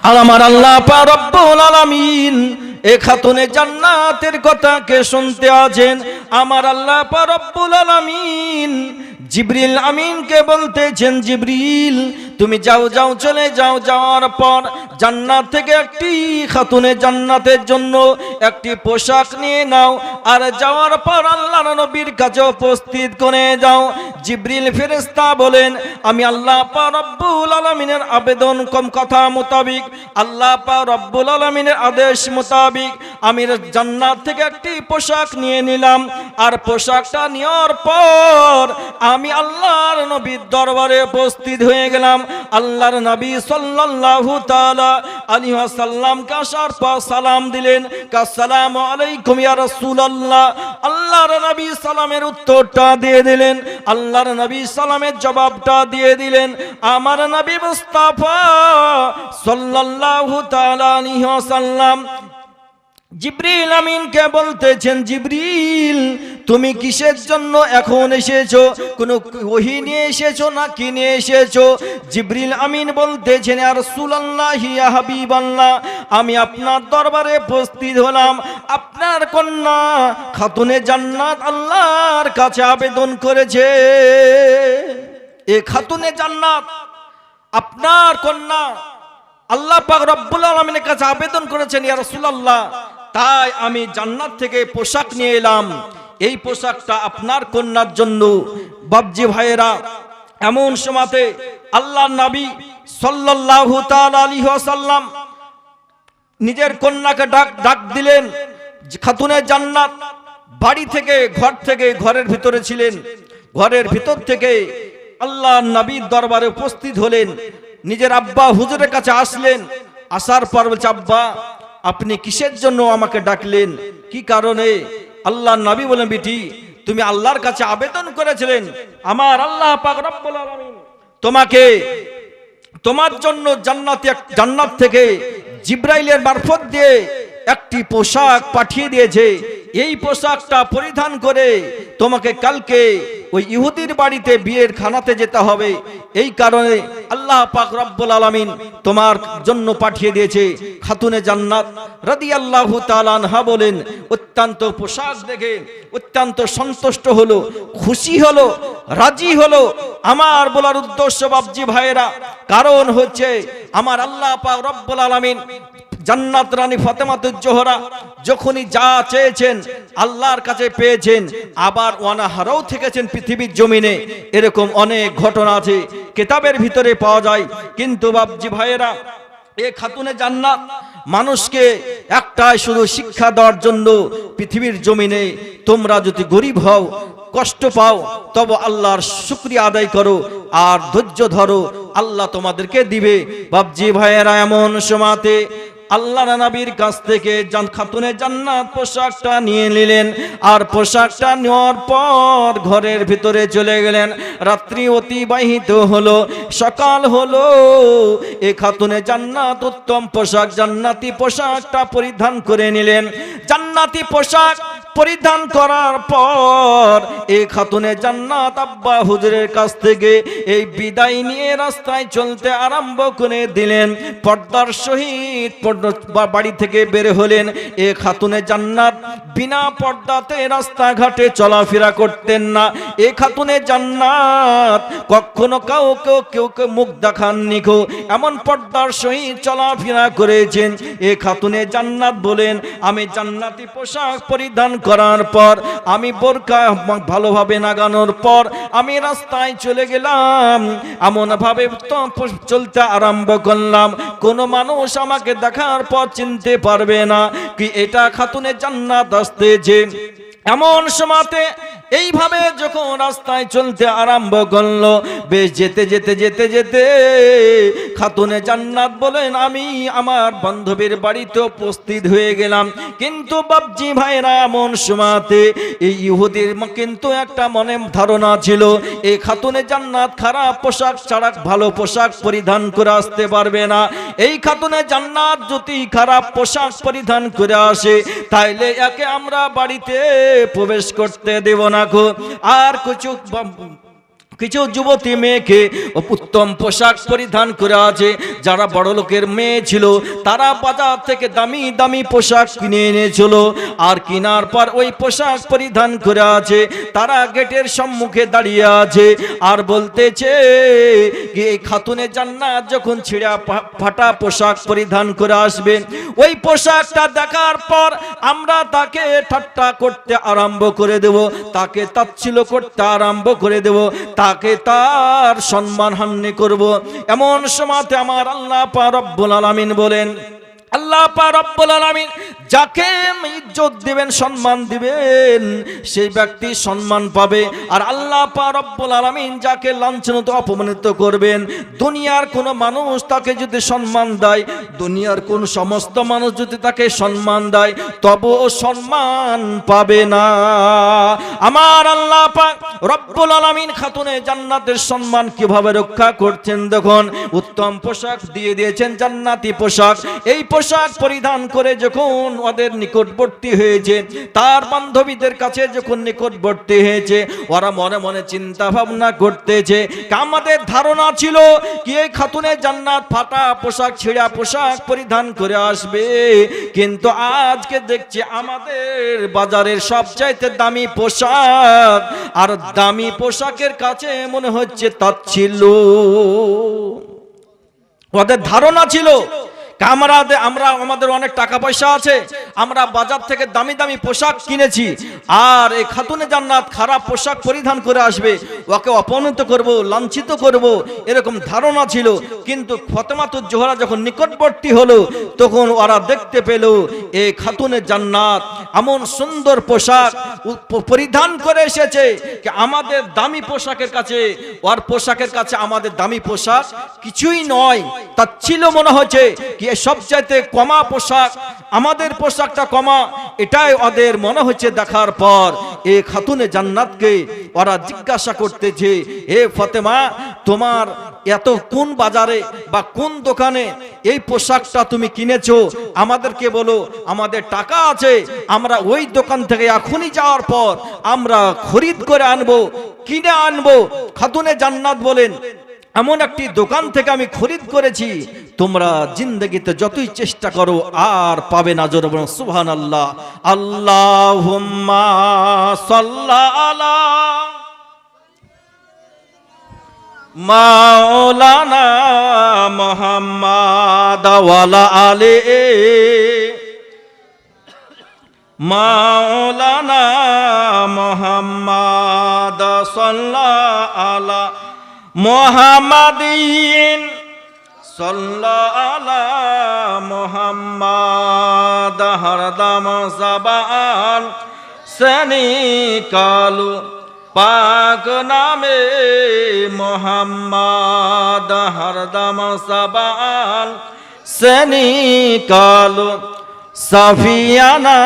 আর আমার আল্লাহ পাক রব্বুল আলামিন এ খাতুনে জান্নাতের কথা কে শুনতে আছেন? আমার আল্লাহ পাক রব্বুল আলামিন জিবরিল আমিনকে বলতেছেন, জিবরিল তুমি যাও যাও চলে যাও, যাওয়ার পর জান্নাত থেকে একটি খাতুনে জান্নাতের জন্য একটি পোশাক নিয়ে নাও, আর যাওয়ার পর আল্লাহর নবীর কাছে উপস্থিত করে যাও। জিবরিল ফেরেশতা বলেন, আমি আল্লাহ পাক রব্বুল আলামিনের আবেদন কম কথা মোতাবিক, আল্লাহ পাক রব্বুল আলামিনের আদেশ মোতাবিক আমি জান্নাত থেকে একটি পোশাক নিয়ে নিলাম, আর পোশাকটা নেওয়ার পর আমি আল্লাহর নবীর দরবারে উপস্থিত হয়ে গেলাম। আল্লাহর নবী সাল্লাল্লাহু তাআলা আলাইহি ওয়াসাল্লামকে আসার পর সালাম দিলেন, আসসালামু আলাইকুম ইয়া রাসূলুল্লাহ। আল্লাহর নবী সালামের উত্তরটা দিয়ে দিলেন, আল্লাহর নবী সালামের জবাবটা দিয়ে দিলেন। আমার নবী মুস্তাফা সাল্লাল্লাহু তাআলা আলাইহি ওয়াসাল্লাম জিবরিল আমিনকে বলতেছেন, জিবরিল তুমি কিসের জন্য এখন এসেছো? কোনো ওহী নিয়ে এসেছো না কি নিয়ে এসেছো? জিবরিল আমিন বলতেছেন, ইয়া রাসূলুল্লাহ ইয়া হাবিবাল্লাহ, আমি আপনার দরবারে উপস্থিত হলাম। আপনার কন্যা খাতুনে জান্নাত আল্লাহর কাছে আবেদন করেছে। এ খাতুনে জান্নাত আপনার কন্যা আল্লাহ পাক রব্বুল আলামিনের কাছে আবেদন করেছেন, ইয়া রাসূলুল্লাহ, তাই আমি জান্নাত থেকে পোশাক নিয়ে এলাম। এই পোশাকটা আপনার কন্যার জন্য। বাবজি ভাইয়েরা, এমন সময়তে আল্লাহর নবী সাল্লাল্লাহু তাআলা আলাইহি ওয়াসাল্লাম নিজের কন্যাকে ডাক দিলেন। খাতুনে জান্নাত বাড়ি থেকে ঘরের ভিতরে ছিলেন। ঘরের ভিতর থেকে আল্লাহর নবীর দরবারে উপস্থিত হলেন। নিজের আব্বা হুজুরের কাছে আসলেন। আসার পর বলছে, আব্বা আপনি কিসের জন্য আমাকে ডাকলেন, কি কারণে? আল্লাহর নবী বলেন, বেটি তুমি আল্লাহর কাছে আবেদন করেছিলেন, আমার আল্লাহ পাক রব্বুল আলামিন তোমার জন্য জান্নাত থেকে জিবরাইলের মারফত দিয়ে একটি পোশাক পাঠিয়ে দিয়েছে। এই পোশাকটা পরিধান করে তোমাকে কালকে ওই ইহুদির বাড়িতে বিয়ের খানাতে যেতে হবে। এই কারণে আল্লাহ পাক রব্বুল আলামিন তোমার জন্য পাঠিয়ে দিয়েছে। খাতুনে জান্নাত রাদিয়াল্লাহু তাআলা আনহা বলেন, অত্যন্ত পোশাক দেখে অত্যন্ত সন্তুষ্ট হলো, খুশি হলো, রাজি হলো। আমার বলার উদ্দেশ্য বাবজি ভাইয়েরা, কারণ হচ্ছে আমার আল্লাহ পাক রব্বুল আলামিন জান্নাত রানী ফাতেমাতুজ জোহরা যখনই যা চেয়েছেন আল্লাহর কাছে পেয়েছেন, আবার অনাহারাও থেকেছেন পৃথিবীর জমিনে। এরকম অনেক ঘটনা আছে, কিতাবের ভিতরে পাওয়া যায়। কিন্তু বাবজি ভাইয়েরা, এ খাতুনে জান্নাত মানুষকে একটাই শুধু শিক্ষা দেওয়ার জন্য, পৃথিবীর জমিনে তোমরা যদি গরিব হও, কষ্ট পাও, তবে আল্লাহর শুকরিয়া আদায় করো আর ধৈর্য ধরো, আল্লাহ তোমাদেরকে দিবে। বাবজি ভাইয়েরা, এমন সময়তে আল্লাহর নবীর কাছ থেকে খাতুনে জান্নাত পোশাকটা নিয়ে নিলেন, আর পোশাকটা নেওয়ার পর ঘরের ভিতরে চলে গেলেন। রাত্রি অতিবাহিত হলো, সকাল হলো। এ খাতুনে জান্নাত উত্তম পোশাক, জান্নাতি পোশাকটা পরিধান করে নিলেন। জান্নাতি পোশাক পরিধান করার পর এই খাতুনে জান্নাত আব্বা হুজুরের কাছ থেকে এই বিদায় নিয়ে রাস্তায় চলতে আরম্ভ করে দিলেন। পর্দার সহিত বাড়ি থেকে বের হলেন। এই খাতুনে জান্নাত বিনা পর্দাতে রাস্তাঘাটে চলাফেরা করতেন না। এই খাতুনে জান্নাত কখনো কেউ মুখ দেখাননি, এমন পর্দার সহিত চলাফেরা করেছেন। এই খাতুনে জান্নাত বলেন, আমি জান্নাতি পোশাক পরিধান করার পর, আমি বোরকা ভালোভাবে লাগানোর পর আমি রাস্তায় চলে গেলাম। এমন ভাবে চলতে আরম্ভ করলাম, কোন মানুষ আমাকে দেখার পর চিনতে পারবে না কি এটা খাতুনে জান্নাত আসতেছে। এমন সময়তে এইভাবে যখন রাস্তায় চলতে আরম্ভ করলো, বেশ যেতে যেতে যেতে যেতে খাতুনে জান্নাত বলেন, আমি আমার বান্ধবীর বাড়িতে উপস্থিত হয়ে গেলাম। কিন্তু বাবজি ভাইরা, এমন সময়তে এই ইহুদির কিন্তু একটা মনে ধারণা ছিল, এই খাতুনে জান্নাত খারাপ পোশাক ছাড়া ভালো পোশাক পরিধান করে আসতে পারবে না। এই খাতুনে জান্নাত যদি খারাপ পোশাক পরিধান করে আসে, তাইলে একে আমরা বাড়িতে প্রবেশ করতে দেব না। আর কিছু কিছু যুবতী মেয়েকে উত্তম পোশাক পরিধান করে আছে। যারা বড় লোকের মেয়ে ছিল তারা বাজার থেকে দামি দামি পোশাক কিনে এনেছিল, আর কেনার পর ওই পোশাক পরিধান করে আছে। তারা গেটের সম্মুখে দাঁড়িয়ে আছে আর বলতেছে যে এই খাতুনে জান্নাত যখন ছিঁড়া ফাটা পোশাক পরিধান করে আসবে, ওই পোশাকটা দেখার পর আমরা তাকে ঠাট্টা করতে আরম্ভ করে দেব, তাকে তাচ্ছিল্য করতে আরম্ভ করে দেব, তাকে তার সম্মান হানি করব। এমন সময়তে আমার আল্লাহ পাক রব্বুল আলামিন বলেন, আল্লাহ পাক রব্বুল আলামিন যাকে ইজ্জত দিবেন, সম্মান দিবেন, সেই ব্যক্তি সম্মান পাবে। আর আল্লাহ পাক রব্বুল আলামিন যাকে লাঞ্ছনিত অপমানিত করবেন, দুনিয়ার কোন মানুষ তাকে যদি সম্মান দেয়, দুনিয়ার কোন সমস্ত মানুষ যদি তাকে সম্মান দেয়, তবুও সম্মান পাবে না। আমার আল্লাহ পাক রব্বুল আলামিন খাতুনে জান্নাতের সম্মান কিভাবে রক্ষা করছেন দেখুন। উত্তম পোশাক দিয়ে দিয়েছেন, জান্নাতি পোশাক। এই পোশাক পরিধান করে যখন ওদের নিকটবর্তী হয়েছে, তার বান্ধবীদের কাছে যখন নিকটবর্তী হয়েছে, ওরা মনে মনে চিন্তা ভাবনা করতেছে। আমাদের ধারণা ছিল কি এই খাতুনে জান্নাত ফাটা পোশাক, ছিঁড়া পোশাক পরিধান করে আসবে, কিন্তু আজকে দেখছি আমাদের বাজারের সবচাইতে দামি পোশাক, আর দামি পোশাকের কাছে মনে হচ্ছে তাচ্ছিল্য। ওদের ধারণা ছিল আমরা আমাদের অনেক টাকা পয়সা আছে, আমরা বাজার থেকে দামি দামি পোশাক কিনেছি, আর এই খাতুনে জান্নাত খারাপ পোশাক পরিধান করে আসবে, ওকে অপমানিত করব, লাঞ্ছিত করব, এরকম ধারণা ছিল। কিন্তু ফাতেমাতুজ জোহরা যখন নিকটবর্তী হলো, তখন ওরা দেখতে পেল এই খাতুনে জান্নাত এমন সুন্দর পোশাক পরিধান করে এসেছে যে আমাদের দামি পোশাকের কাছে, ওর পোশাকের কাছে আমাদের দামি পোশাক কিছুই নয়। তাচ্ছিল্য মনে হচ্ছে কি সবচাইতে কমা পোশাক, আমাদের পোশাকটা কমা, এটাই ওদের মনে হচ্ছে। দেখার পর এই খাতুনে জান্নাতকে ওরা জিজ্ঞাসা করতেছে, হে ফাতেমা, তোমার এত কোন বাজারে বা কোন দোকানে এই পোশাকটা তুমি কিনেছো, আমাদেরকে বলো, আমাদের টাকা আছে, আমরা ওই দোকান থেকে এখনই যাওয়ার পর আমরা খরিদ করে আনবো, কিনে আনবো। খাতুনে জান্নাত বলেন, এমন একটি দোকান থেকে আমি খরিদ করেছি, তোমরা জিন্দগিতে যতই চেষ্টা করো আর পাবে না। জোরে বলুন সুবহানাল্লাহ। আল্লাহুম্মা সাল্লি আলা মাওলানা মুহাম্মাদ ওয়ালা আলি মাওলানা মুহাম্মাদ সাল্লাল্লাহু আলা মুহাম্মাদিন সাল্লাল্লাহু আলা মুহাম্মাদ হরদম সাবান সনি কালু পাক নামে মুহাম্মাদ হরদম সাবান সনি কালু সাফিয়ানা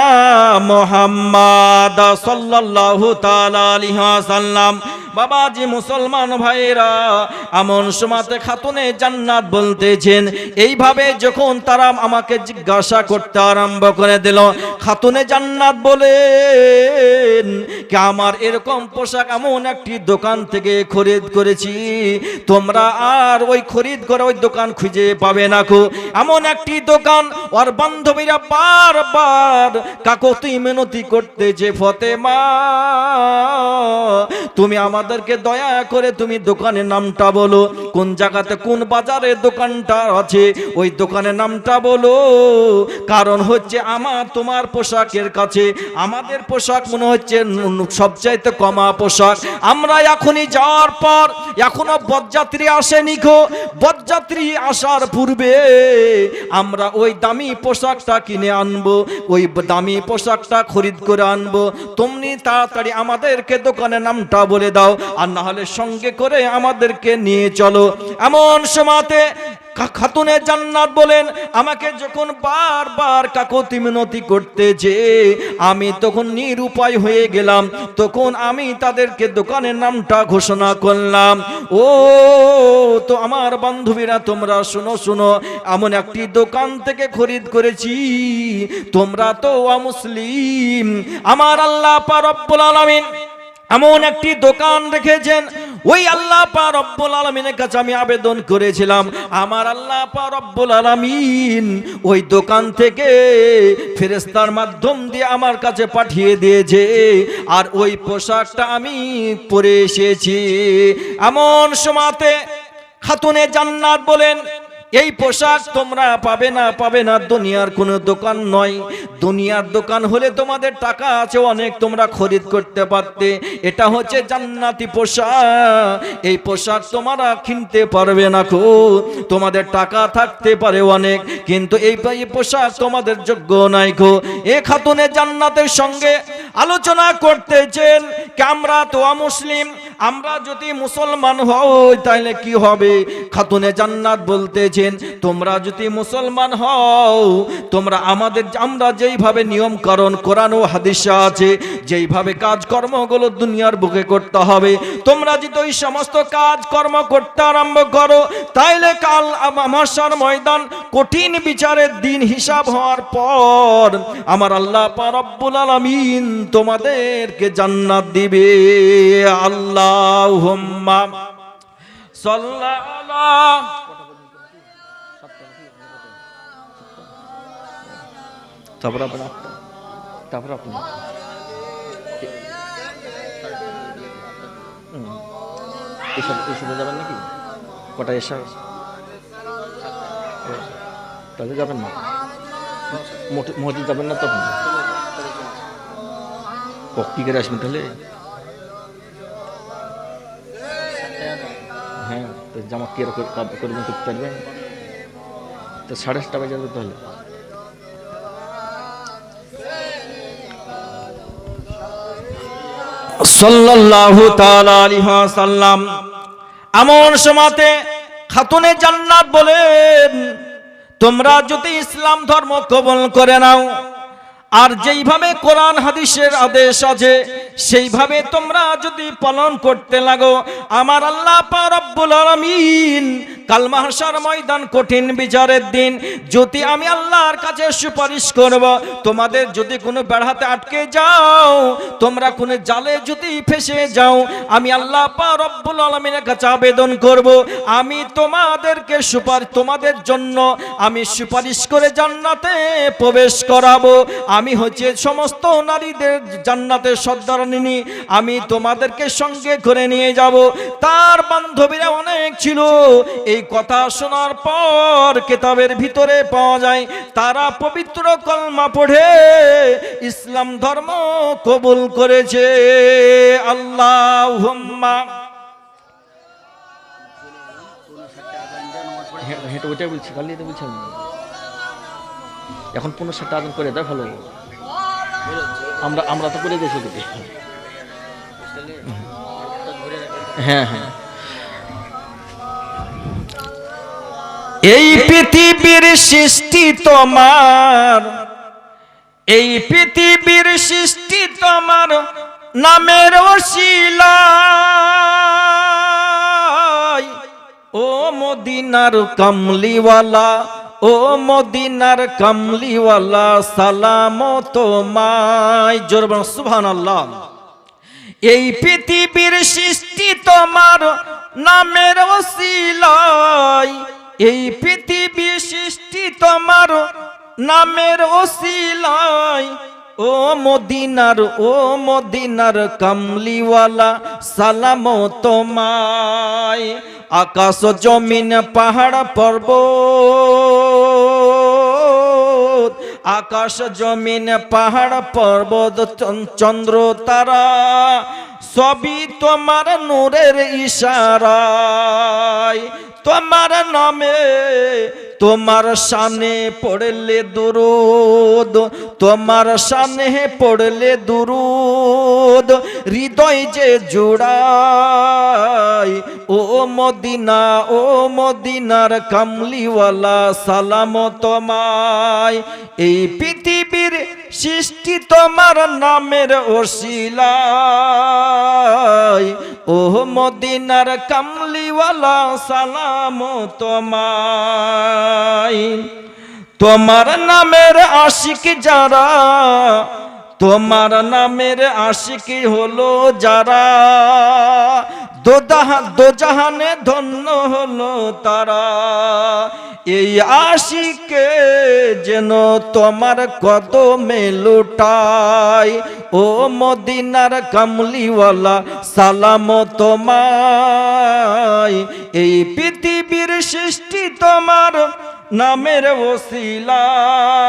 মুহাম্মাদ সাল্লাল্লাহু তাআলা আলাইহি ওয়াসাল্লাম। বাবাজি মুসলমান ভাইরা, এমন সময়তে খাতুনে জান্নাত বলতেছেন, এইভাবে যখন তারা আমাকে জিজ্ঞাসা করতে আরম্ভ করে দিল, খাতুনে জান্নাত বলেন কি আমার এরকম পোশাক এমন একটি দোকান থেকে খরিদ করেছি, তোমরা আর ওই খরিদ করে ওই দোকান খুঁজে পাবে না কো। এমন একটি দোকান, ওর বান্ধবীরা বারবার কাকতি মিনতি করতেছে, ফাতেমা তুমি আমাদেরকে দয়া করে তুমি দোকানের নামটা বলো, কোন জায়গাতে কোন বাজারে দোকানটা আছে, ওই দোকানের নামটা বলো। কারণ হচ্ছে আমার তোমার পোশাকের কাছে আমাদের পোশাক মনে হচ্ছে সবচাইতে কমা পোশাক। আমরা এখনই যাওয়ার পর এখনো বরযাত্রী আসেনি গো, বরযাত্রী আসার পূর্বে আমরা ওই দামি পোশাকটা কিনে আনবো, ওই দামি পোশাকটা খরিদ করে আনবো। তুমি তাড়াতাড়ি আমাদেরকে দোকানের নামটা বলে দাও, আর না হলে সঙ্গে করে আমাদেরকে নিয়ে চলো। এমন সময়তে খাতুনে জান্নাত বলেন, আমাকে যখন বারবার কাকতি মিনতি করতেছে, আমি তখন নিরুপায় হয়ে গেলাম। তখন আমি তাদেরকে দোকানের নামটা ঘোষণা করলাম, ও তো আমার বান্ধবীরা তোমরা শুনো শুনো, এমন একটি দোকান থেকে খরিদ করেছি, তোমরা তো অমুসলিম। আমার আল্লাহ পাক রব্বুল আলামিন এমন একটি দোকান রেখেছেন, ওই আল্লাহ পাক রব্বুল আলামিনের কাছে আমি আবেদন করেছিলাম, আমার আল্লাহ পাক রব্বুল আলামিন ওই দোকান থেকে ফেরেশতার মাধ্যম দিয়ে আমার কাছে পাঠিয়ে দিয়েছে, আর ওই পোশাকটা আমি পরে এসেছি। এমন সময়তে খাতুনে জান্নাত বলেন, এই পোশাক তোমরা পাবে না, দুনিয়ার কোনো দোকান নয়। দুনিয়ার দোকান হলে তোমাদের টাকা আছে অনেক, তোমরা খরিদ করতে পারতে। এটা হচ্ছে জান্নাতি পোশাক, এই পোশাক তোমরা কিনতে পারবে না গো। তোমাদের টাকা থাকতে পারে অনেক, কিন্তু এই পোশাক তোমাদের যোগ্য নাই গো। এ খাতুনে জান্নাতের সঙ্গে আলোচনা করতেছেন যে আমরা তো অমুসলিম, আমরা যদি মুসলমান হই তাহলে কি হবে। খাতুনে জান্নাত বলতেছেন তোমরা যদি মুসলমান হও, তোমরা আমরা যেইভাবে নিয়ম কারণ কোরআন ও হাদিসে আছে, যেইভাবে কাজকর্মগুলো দুনিয়ার বুকে করতে হবে, তোমরা যদি ওই সমস্ত কাজকর্ম করতে আরম্ভ করো, তাইলে কাল মাহশার ময়দান কঠিন বিচারের দিন হিসাব হওয়ার পর আমার আল্লাহ পাক রব্বুল আলামিন তোমাদেরকে জান্নাত দিবে। আল্লাহুম্মা সাল্লাল্লাহু তারপর আপনি এসব যাবেন নাকি? কটা এসব তাহলে যাবেন না, মসজিদ যাবেন না, তখন কি করে আসবেন তাহলে? হ্যাঁ, তো জামা কি করবেন, করতে পারবেন তো 7:30 বাজে যাবে তাহলে। সাল্লাল্লাহু তাআলা আলাইহি ওয়াসাল্লাম এমন সময়তে খাতুনে জান্নাত বলেন, তোমরা যদি ইসলাম ধর্ম কবুল করে নাও, আর যেইভাবে কোরআন হাদিসের আদেশ আছে সেইভাবে তোমরা যদি পালন করতে লাগো, আমার আল্লাহ পাক রব্বুল আলামিন কাল মাহশার ময়দান কঠিন বিচারের দিন যদি আমি আল্লাহর কাছে সুপারিশ করব, তোমাদের যদি কোনো বেড়াতে আটকে যাও, তোমরা কোনো জালে যদি ফেসে যাও, আমি আল্লাহ পাক রব্বুল আলামিনের কাছে আবেদন করব, আমি তোমাদের জন্য আমি সুপারিশ করে জান্নাতে প্রবেশ করাবো। আমি হচ্ছে সমস্ত নারীদের জান্নাতের সর্দারিনী, আমি তোমাদেরকে সঙ্গে করে নিয়ে যাব। তার বান্ধবীরা অনেক ছিল। এই কথা শোনার পর কিতাবের ভিতরে পাওয়া যায় তারা পবিত্র কলমা পড়ে ইসলাম ধর্ম কবুল করেছে। আল্লাহুম্মা হেঁটে ওইটা বলছি, কালি তো বলছি আমি এখন 15-7 আদান করে দেয় ভালো। আমরা তো করে দিয়েছি দিদি। হ্যাঁ হ্যাঁ, এই পৃথিবীর সৃষ্টি তোমার, এই পৃথিবীর সৃষ্টি তোমার নামের ওসিলায়, ও মদিনার কামলিওয়ালা, ও মদিনার কামলিওয়ালা সালাম তোমায়। জোরে বলুন সুবহানাল্লাহ। এই পৃথিবীর সৃষ্টি তোমার নামের ওসিলায়, এই পৃথিবীর সৃষ্টি তোমার নামের ওসিলায়, ও মদিনার কামলিওয়ালা সালাম তোমায়। আকাশ জমিন পাহাড় পর্বত, আকাশ জমিন পাহাড় পর্বত চন্দ্র তারা সবই তোমার নূরের ইশারায়। তোমার নামে তোমার শানে পড়লে দুরুদ, তোমার শানে পড়লে দুরুদ হৃদয় যে জোড়ায়। ও মদিনার কামলিওয়ালা সালাম তোমায়। এই পৃথিবীর সৃষ্টি তোমার নামের ওসিলায়, ও মদিনার কামলিওয়ালা সালাম তোমায়। তোমার নামের আশিক যারা, তোমার নামের আশিক হলো যারা দোজাহানে ধন্য হলো তারা, এই আশিকে যেন তোমার কদমে লুটায়। ও মদিনার কামলিওয়ালা সালাম তোমায়, এই পৃথিবীর সৃষ্টি তোমার নামের ওসিলায়।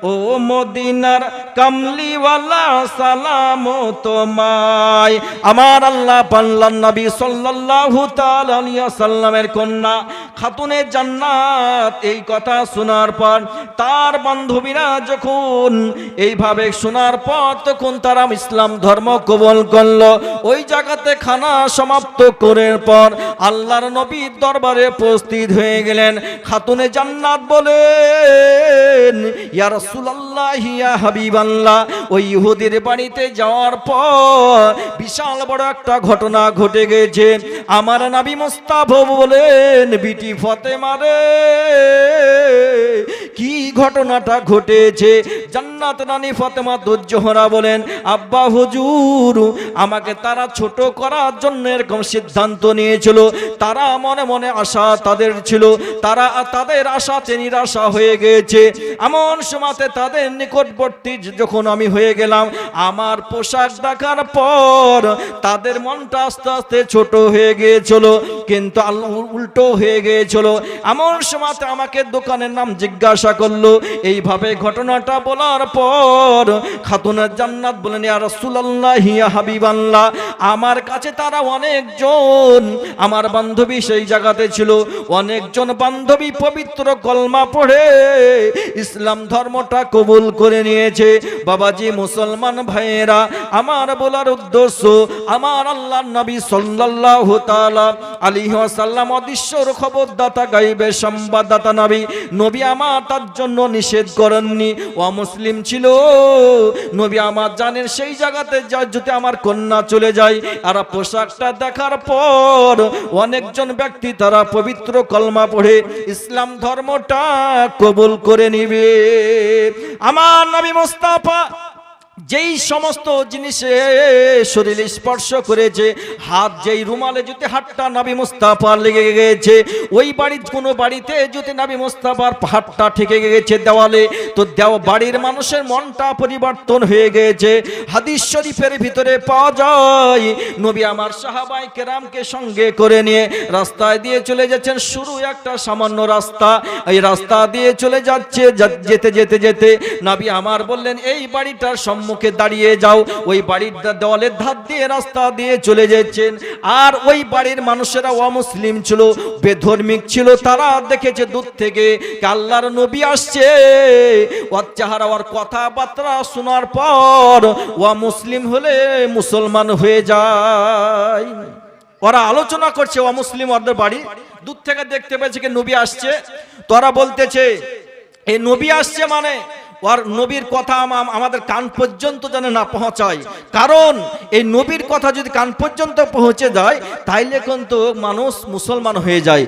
ও মদিনার কামলিওয়ালা সালাম তোমায়। আমার আল্লাহ পাল্লার নবী সাল্লাল্লাহু তাআলা আলাইহি ওয়াসাল্লামের কন্যা খাতুনে জান্নাত এই কথা শোনার পর তার বান্ধবীরা যখন এইভাবে শোনার পর তখন তারা ইসলাম ধর্ম কবুল করলো। ওই জায়গাতে খানা সমাপ্ত করার পর আল্লাহর নবীর দরবারে উপস্থিত হয়ে গেলেন। খাতুনে জান্নাত বলেন, ইয়া রাসূলুল্লাহ ইয়া হাবিবাল্লাহ, ওই ইহুদির বাড়িতে যাওয়ার পর বিশাল বড় একটা ঘটনা ঘটে গেছে। আমার নবী মুস্তাফা বলেন, বিটি ফাতেমা রে, কি ঘটনাটা ঘটেছে? জান্নাত রানী ফাতেমা দুজ্জোহরা বলেন, আব্বা হুজুর, আমাকে তারা ছোট করার জন্য এরকম সিদ্ধান্ত নিয়েছিল। তারা মনে মনে আশা তাদের ছিল, তারা তাদের আশাতে নিরাশা হয়ে গেছে। এমন সময়তে তাদের নিকটবর্তী যখন আমি হয়ে গেলাম, আমার পোশাক দেখার পর তাদের মনটা আস্তে আস্তে ছোট হয়ে গিয়েছিল, কিন্তু উল্টো হয়ে গিয়েছিল। এমন সময়তে আমাকে দোকানের নাম জিজ্ঞাসা করলো। এইভাবে ঘটনাটা বলার পর খাতুনের জান্নাত বলেন, ইয়া রাসূলুল্লাহ ইয়া হাবিবাল্লাহ, আমার কাছে তারা অনেকজন, আমার বান্ধবী সেই জায়গাতে ছিল, অনেকজন বান্ধবী পবিত্র কলমা পড়ে ইসলাম ধর্মটা কবুল করে নিয়েছে। বাবাজি মুসলমান ভাইয়েরা, আমার বলার উদ্দেশ্য, আমার আল্লাহর নবী সাল্লাল্লাহু তাআলা আলাইহি ওয়াসাল্লাম অদৃশ্যর খবরদাতা, গায়বের সংবাদদাতা নবী। নবী আমার তার জন্য নিষেধ করেননি। ও মুসলিম ছিল নবী আমার জানেন সেই জায়গাতে যদি আমার কন্যা চলে যায়, আর পোশাকটা দেখার পর অনেকজন ব্যক্তি তারা পবিত্র কলমা পড়ে ইসলাম ধর্মটা কবুল করে নিবে। আমার নবী মুস্তাফা যেই সমস্ত জিনিসে শরীরে স্পর্শ করেছে, হাত যেই রুমালে যদি হাতটা নবী মুস্তাফার লেগে গেছে, ওই বাড়ির কোনো বাড়িতে যদি নবী মুস্তাফার হাতটা ঠেকে গেছে দেওয়ালে, তো বাড়ির মানুষের মনটা পরিবর্তন হয়ে গেছে। হাদিস শরীফের ভিতরে পাওয়া যায়, নবী আমার সাহাবায়ে কেরামকে সঙ্গে করে নিয়ে রাস্তায় দিয়ে চলে যাচ্ছেন। শুরু একটা সামান্য রাস্তা, এই রাস্তা দিয়ে চলে যাচ্ছে, যেতে যেতে যেতে নবী আমার বললেন, এই বাড়িটার মুখে দাঁড়িয়ে যাও। ওই বাড়ির দেওয়ালের ধার দিয়ে রাস্তা দিয়ে চলে যাচ্ছেন। আর ওই বাড়ির মানুষেরা অমুসলিম ছিল, বেধর্মিক ছিল। তারা দেখেছে দূর থেকে আল্লাহর নবী আসছে, ওর চেহারা ওর কথাবার্তা শোনার পর অমুসলিম হলে মুসলমান হয়ে যায়। ওরা আলোচনা করছে, অমুসলিম ওদের বাড়ি দূর থেকে দেখতে পেয়েছে কি নবী আসছে। তোরা বলতেছে এই নবী আসছে মানে আর নবীর কথা আমাদের কান পর্যন্ত যেন না পৌঁছায়, কারণ এই নবীর কথা যদি কান পর্যন্ত পৌঁছে যায় তাইলে কিন্তু মানুষ মুসলমান হয়ে যায়।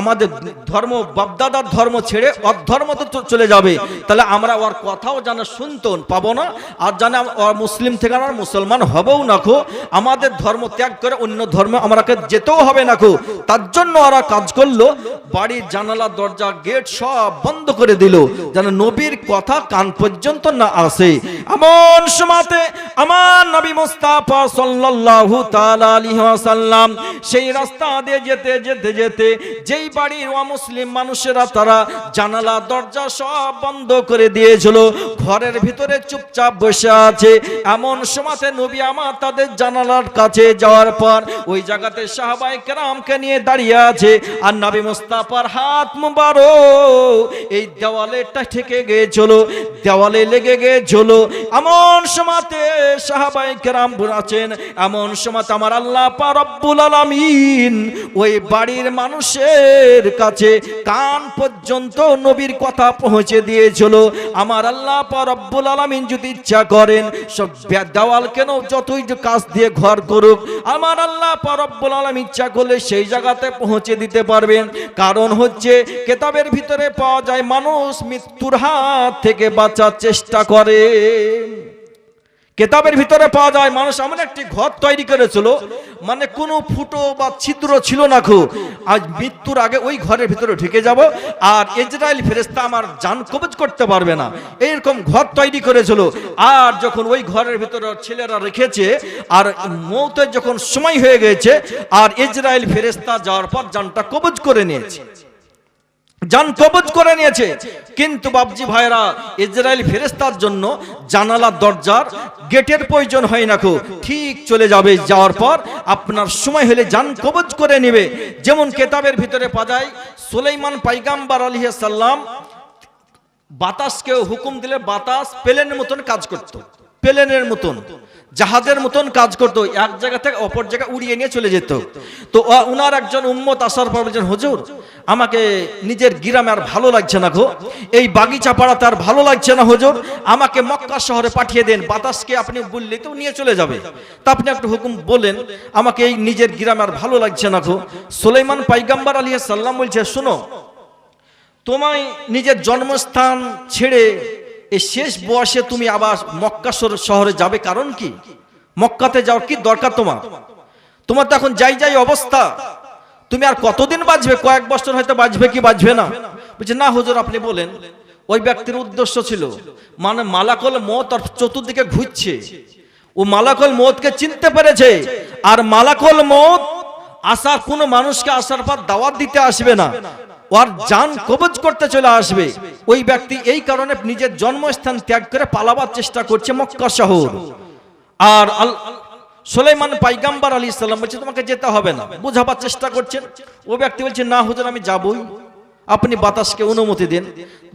আমাদের ধর্ম, বাপদাদার ধর্ম ছেড়ে ওর ধর্ম তো চলে যাবে, তাহলে আমরা ওর কথাও যেন শুনতে পাবো না, আর জানে ওর মুসলিম থেকে আমরা মুসলমান হবও না খো, আমাদের ধর্ম ত্যাগ করে অন্য ধর্মে আমাকে যেতেও হবে না খো। তার জন্য ওরা কাজ করলো, বাড়ির জানালা দরজা গেট সব বন্ধ করে দিল, যেন নবীর কথা কান পর্যন্ত না আসে। এমন সময়তে আমার নবী মুস্তাফা সাল্লাল্লাহু তাআলা আলাইহি ওয়াসাল্লাম সেই রাস্তা দিয়ে যেতে যেতে যেতে যেই বাড়ির অমুসলিম মানুষেরা তারা জানালা দরজা সব বন্ধ করে দিয়েছিল, ঘরের ভিতরে চুপচাপ বসে আছে। এমন সময়তে নবী আমার তাদের জানালার কাছে যাওয়ার পর ওই জায়গাতে সাহাবায়ে কেরামকে নিয়ে দাঁড়িয়ে আছে, আর নবী মুস্তাফার হাত মুবারক এই দেওয়ালেটা ঠেকে গিয়েছিল, দেওয়ালে লেগে গিয়েছিল। এমন সময়তে সাহাবায়ে কেরাম আছেন, এমন সময়তে আমার আল্লাহ পাক রব্বুল আলামিন ওই বাড়ির মানুষের কাছে কান পর্যন্ত নবীর কথা পৌঁছে দিয়েছিল। আমার আল্লাহ পাক রব্বুল আলামিন যদি ইচ্ছা করেন সব দেওয়াল কেন যতই কাজ দিয়ে ঘর করুক, আমার আল্লাহ পাক রব্বুল আলামিন ইচ্ছা করলে সেই জায়গাতে পৌঁছে দিতে পারবেন। কারণ হচ্ছে কিতাবের ভিতরে পাওয়া যায় মানুষ মৃত্যুর হাত থেকে বাঁচার চেষ্টা করে, কেতাবের ভিতরে পাওয়া যায় মানুষ এমন একটি ঘর তৈরি করেছিল, মানে কোনো ফুটো বা ছিদ্র ছিল না। আজ মৃত্যুর আগে ওই ঘরের ভিতরে ঢুকে যাব, আর ইজরাইল ফেরেশতা আমার জান কবজ করতে পারবে না, এইরকম ঘর তৈরি করেছিল। আর যখন ওই ঘরের ভিতরে ছেলেরা রেখেছে, আর মৌতের যখন সময় হয়ে গেছে, আর ইজরাইল ফেরেশতা যাওয়ার পর জানটা কবজ করে নিয়েছে, জান কবজ করে নিয়েছে। কিন্তু বাবজি ভাইরা, ইজরাইল ফেরেশতার জন্য জানালা দরজার গেটের প্রয়োজন হয় না, ঠিক চলে যাবে, যাওয়ার পর আপনার সময় হলে জান কবজ করে নেবে। যেমন কেতাবের ভিতরে পাওয়া যায়, সুলাইমান পয়গম্বর আলাইহিস সালাম বাতাসকে হুকুম দিলে বাতাস প্লেনের মতন কাজ করত, প্লেনের মতন, জাহাজের মতন কাজ করতো, এক জায়গা থেকে অপর জায়গা উড়িয়ে নিয়ে চলে যেত। তো উনার একজন উম্মত আসার পর বলছেন, হুজুর আমাকে নিজের গ্রামে আর ভালো লাগছে না, এই বাগিচা পাড়াতে আর ভালো লাগছে না, হুজুর আমাকে মক্কা শহরে পাঠিয়ে দেন, বাতাসকে আপনি বললে তো নিয়ে চলে যাবে, তা আপনি একটু হুকুম বলেন, আমাকে এই নিজের গ্রামে আর ভালো লাগছে না। সুলাইমান পয়গম্বর আলাইহিস সালাম বলছে, শোনো, তোমায় নিজের জন্মস্থান ছেড়ে এই শেষ বয়সে তুমি আবার মক্কা শহরে যাবে, কারণ কি? মক্কাতে যাওয়ার কি দরকার তোমার? তোমার তো এখন যাই যাই অবস্থা, তুমি আর কতদিন বাঁচবে? কয়েক বছর হয়তো বাঁচবে, কি বাঁচবে না? বলছে, না হুজুর আপনি বলেন। ওই ব্যক্তির উদ্দেশ্য ছিল, মানে মালাকুল মউত আর চতুর্দিকে ঘুরছে, ও মালাকুল মউতকে চিনতে পেরেছে, আর মালাকুল মউত আসার কোনো মানুষকে আসার পর দাওয়াত দিতে আসবে না, ওর জান কবজ করতে চলে আসবে। ওই ব্যক্তি এই কারণে নিজের জন্মস্থান ত্যাগ করে পালাবার চেষ্টা করছে মক্কা শহর। আর সুলাইমান পয়গম্বর আলাইহিস সালাম বলছে, তোমাকে যেতে হবে না, বোঝাবার চেষ্টা করছেন। ও ব্যক্তি বলছে, না হুজুর আমি যাবই, আপনি বাতাসকে অনুমতি দেন।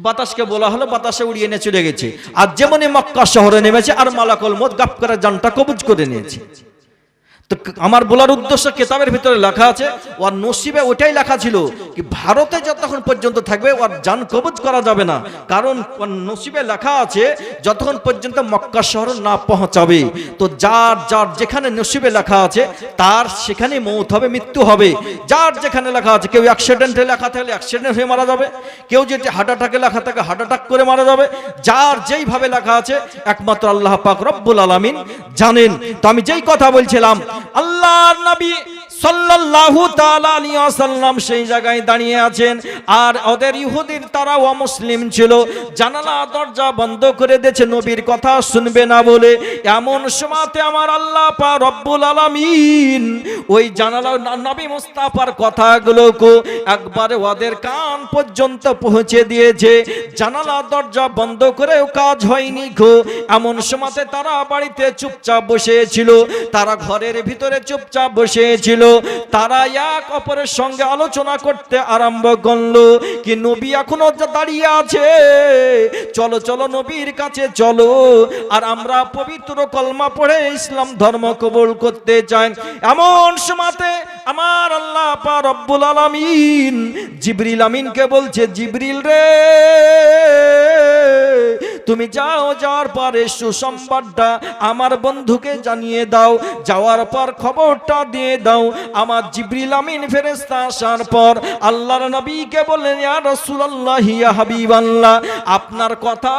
বাতাসকে বলা হলো, বাতাসে উড়িয়ে নিয়ে চলে গেছে। আর যেমনই মক্কা শহরে নেমেছে, আর মালাকুল মউত গাপ করে জানটা কবজ করে নিয়েছে। তো আমার বলার উদ্দেশ্য, কেতাবের ভিতরে লেখা আছে, ওর নসিবে ওটাই লেখা ছিল কি ভারতে যতক্ষণ পর্যন্ত থাকবে ওর জান কবজ করা যাবে না, কারণ ওর নসিবে লেখা আছে যতক্ষণ পর্যন্ত মক্কা শহর না পৌঁছাবে। তো যার যার যেখানে নসিবে লেখা আছে তার সেখানে মৌত হবে, মৃত্যু হবে। যার যেখানে লেখা আছে, কেউ অ্যাক্সিডেন্টে লেখা থাকলে অ্যাক্সিডেন্ট হয়ে মারা যাবে, কেউ যদি হার্ট অ্যাটাকে লেখা থাকে হার্ট অ্যাটাক করে মারা যাবে। যার যেইভাবে লেখা আছে একমাত্র আল্লাহ পাক রব্বুল আলামিন জানেন। তো আমি যেই কথা বলছিলাম, আল্লাহর নবী সাল্লাল্লাহু তাআলা আলাইহি ওয়াসাল্লাম সেই জায়গায় দাঁড়িয়ে আছেন, আর ওদের ইহুদির তারা অমুসলিম ছিল, জানালা দরজা বন্ধ করে দিয়েছে নবীর কথা শুনবে না বলে। এমন সময়তে আমার আল্লাহ পাক রব্বুল আলামিন ওই জানালা নবী মুস্তাফার কথাগুলোকে একবারে ওদের কান পর্যন্ত পৌঁছে দিয়েছে। জানালা দরজা বন্ধ করেও কাজ হয়নি গো। এমন সময়তে তারা বাড়িতে চুপচাপ বসেছিল, তারা ঘরের ভিতরে চুপচাপ বসেছিল, তারা এক অপরের সঙ্গে আলোচনা করতে আরম্ভ করলো কি নবী এখনো দাঁড়িয়ে আছে, চলো চলো নবীর কাছে চলো, আর আমরা পবিত্র কলমা পড়ে ইসলাম ধর্ম কবুল করতে চাই। এমন সময়তে আমার আল্লাহ পাক রব্বুল আলামিন জিবরিল আমিনকে বলছে, জিবরিল রে তুমি যাও, যাওয়ার পরে সুসংবাদটা আমার বন্ধুকে জানিয়ে দাও, যাওয়ার পর খবরটা দিয়ে দাও। আমার জিবরিল আমিন ফেরেশতা আসার পর আল্লাহর নবীকে বললেন, ইয়া রাসূলুল্লাহ ইয়া হাবিবাল্লাহ, আপনার কথা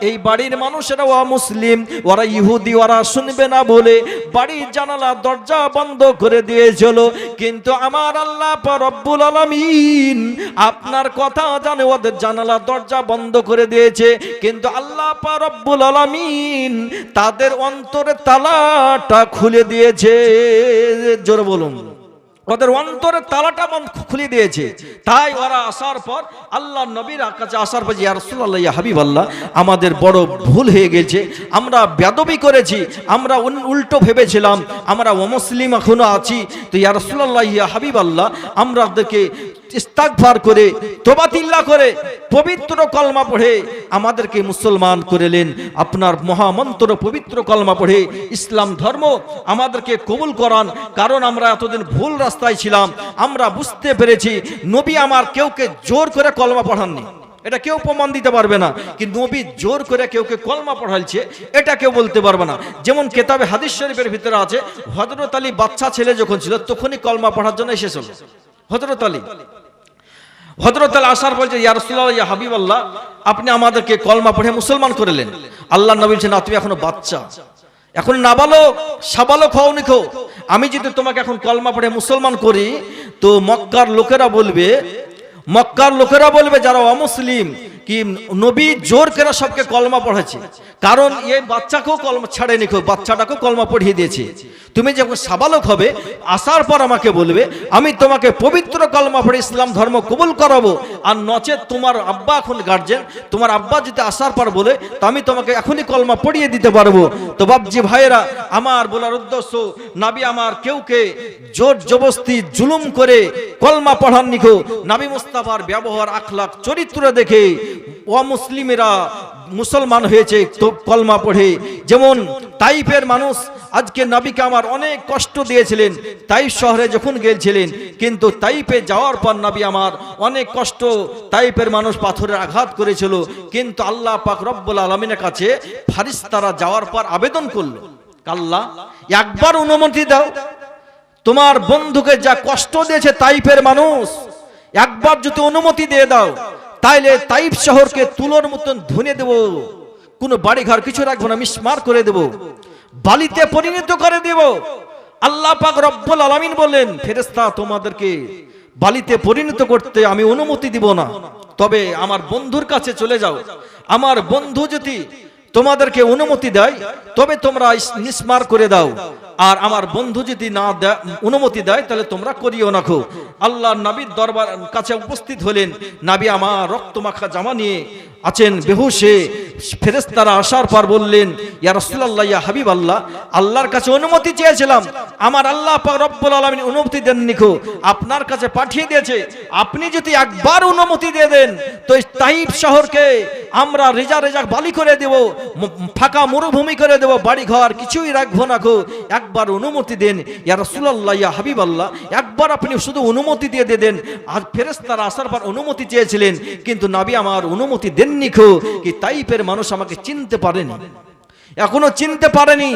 এই বাড়ির মানুষেরা অমুসলিম, ওরা ইহুদি, ওরা শুনবে না বলে বাড়ির জানালা দরজা বন্ধ করে দিয়েছিল, কিন্তু আমার আল্লাহ পাক রব্বুল আলামিন আপনার কথা জানে ওদের জানালা দরজা বন্ধ করে দিয়েছে, কিন্তু আল্লাহ পাক রব্বুল আলামিন তাদের অন্তরে তালাটা খুলে দিয়েছে। জোরে বলুন, ওদের অন্তরে তালাটা খুলে দিয়েছে। তাই ওরা আসার পর আল্লাহ নবীর কাছে আসার পর, ইয়া রাসূলুল্লাহ ইয়া হাবিবাল্লাহ, আমাদের বড় ভুল হয়ে গেছে, আমরা বেয়াদবি করেছি, আমরা উল্টো ভেবেছিলাম আমরা অমুসলিম এখনো আছি। তো ইয়া রাসূলুল্লাহ ইয়া হাবিবাল্লাহ, আমরা ওদেরকে ইস্তিগফার করে তওবাতিল্লাহ করে পবিত্র কলমা পড়ে আমাদেরকে মুসলমান করেলেন। আপনার মহামন্ত্র পবিত্র কলমা পড়ে ইসলাম ধর্ম আমাদেরকে কবুল করান, কারণ আমরা এতদিন ভুল রাস্তায় ছিলাম। আমরা বুঝতে পেরেছি নবী আমার কেউকে জোর করে কলমা পড়াননি, এটা কেউ প্রমাণ দিতে পারবে না, কিন্তু নবী জোর করে কেউকে কলমা পড়াইছে এটা কেউ বলতে পারবে না। যেমন কেতাবে হাদিস শরীফের ভিতরে আছে, হযরত আলী বাচ্চা ছেলে যখন ছিল তখনই কলমা পড়ার জন্য এসেছিল। হযরত আলী হযরত আলী আসার বলছে, ইয়া রাসূলুল্লাহ, ইয়া হাবিবাল্লাহ, আপনি আমাদেরকে কলমা পড়ে মুসলমান করলেন। আল্লাহ নবী বলছেন, না, তুমি এখনো বাচ্চা, এখন নাবালক সাবালক হওনি খো। আমি যদি তোমাকে এখন কলমা পড়ে মুসলমান করি, তো মক্কার লোকেরা বলবে যারা অমুসলিম, কি নবী জোর করে সবকে কলমা পড়াচ্ছে, কারণ এই বাচ্চাকেও কলমা ছাড়েনি, বাচ্চাটাকেও কলমা পড়িয়ে দিয়েছে। তুমি যখন সাবালক হবে, আসার পর আমাকে বলবে, আমি তোমাকে পবিত্র কলমা পড়ে ইসলাম ধর্ম কবুল করাবো। আর নচেত তোমার আব্বা এখন গার্জেন, তোমার আব্বা যদি আসার পর বলে, তো আমি তোমাকে এখনই কলমা পড়িয়ে দিতে পারবো। তো বাপজি ভাইয়েরা, আমার বলার উদ্দেশ্য, নবী আমার কেউকে জোর জবরদস্তি জুলুম করে কলমা পড়াননি খো। নবী মুস্তাফার ব্যবহার, আখলাক, চরিত্র দেখে অমুসলিমেরা মুসলমান হয়েছে তো কলমা পড়ে। যেমন তাইফের মানুষ আজকে নবীকে আমার অনেক কষ্ট দিয়েছিলেন, তাইফ শহরে যখন গিয়েছিলেন, কিন্তু তাইফে যাওয়ার পর নবী আমার অনেক কষ্ট, তাইফের মানুষ পাথরের আঘাত করেছিল, কিন্তু আল্লাহ পাক রব্বুল আলামিনের কাছে ফারিস্তারা যাওয়ার পর আবেদন করলো, আল্লাহ একবার অনুমতি দাও, তোমার বন্ধুকে যা কষ্ট দিয়েছে তাইফের মানুষ, একবার যদি অনুমতি দিয়ে দাও, তাইলে তাইফ শহরকে তুলোর মতন ধুনে দেব, কোনো বাড়িঘর কিছু রাখবো না, মিসমার করে দেব, বালিতে পরিণত করে দেব। আল্লাহ পাক রব্বুল আলামিন বললেন, ফেরেশতা তোমাদেরকে বালিতে পরিণত করতে আমি অনুমতি দিব না, তবে আমার বন্ধুর কাছে চলে যাও, আমার বন্ধু যদি তোমাদেরকে অনুমতি দেয় তবে তোমরা মিসমার করে দাও, আর আমার বন্ধু যদি না অনুমতি দেয় তাহলে তোমরা করিও না। আল্লাহ নবীর দরবার কাছে উপস্থিত হলেন, নবী আমার রক্তমাখা জামা নিয়ে আছেন বেহুশে। ফেরেশতারা আসার পর বললেন, ইয়া রাসূলুল্লাহ, ইয়া হাবিবাল্লাহ, আল্লাহর কাছে অনুমতি চেয়েছিলাম, আমার আল্লাহ পাক রব্বুল আলামিন অনুমতি দেননি, আপনার কাছে পাঠিয়ে দিয়েছে, আপনি যদি একবার অনুমতি দিয়ে দেন তো তাইফ শহরকে আমরা রেজা বালি করে দেব, ফাঁকা মরুভূমি করে দেব, বাড়ি ঘর কিছুই রাখবো না গো, একবার অনুমতি দেন ইয়া রাসূলুল্লাহ, ইয়া হাবিবাল্লাহ, একবার আপনি শুধু অনুমতি দিয়ে দেন। আর ফেরেশতারা আসার পর অনুমতি চেয়েছিলেন, কিন্তু নবী আমার অনুমতি দেননি কি তাইফের মানুষ আমাকে চিনতে পারেনি, এখনো চিনতে পারেনি,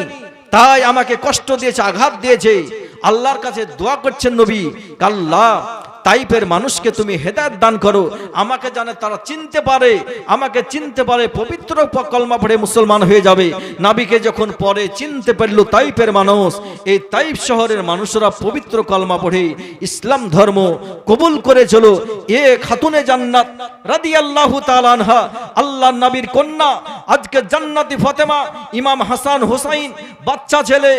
তাই আমাকে কষ্ট দিয়েছে, আঘাত দিয়েছে। আল্লাহর কাছে দোয়া করছেন নবী, আল্লাহ তাইফের মানুষকে তুমি হেদায়েত দান করো, আমাকে জানে তারা চিনতে পারে, আমাকে চিনতে পারে, পবিত্র কলমা পড়ে মুসলমান হয়ে যাবে। নবীকে যখন পরে চিনতে পারল তাইফের মানুষ, এই তাইফ শহরের মানুষরা পবিত্র কলমা পড়ে ইসলাম ধর্ম কবুল করেছিল। এ খাতুনে জান্নাত রাদিয়াল্লাহু তাআলা আনহা, আল্লাহর নবীর কন্যা, আজকে জান্নাতি ফাতেমা, ইমাম হাসান হুসাইন বাচ্চা ছেলে,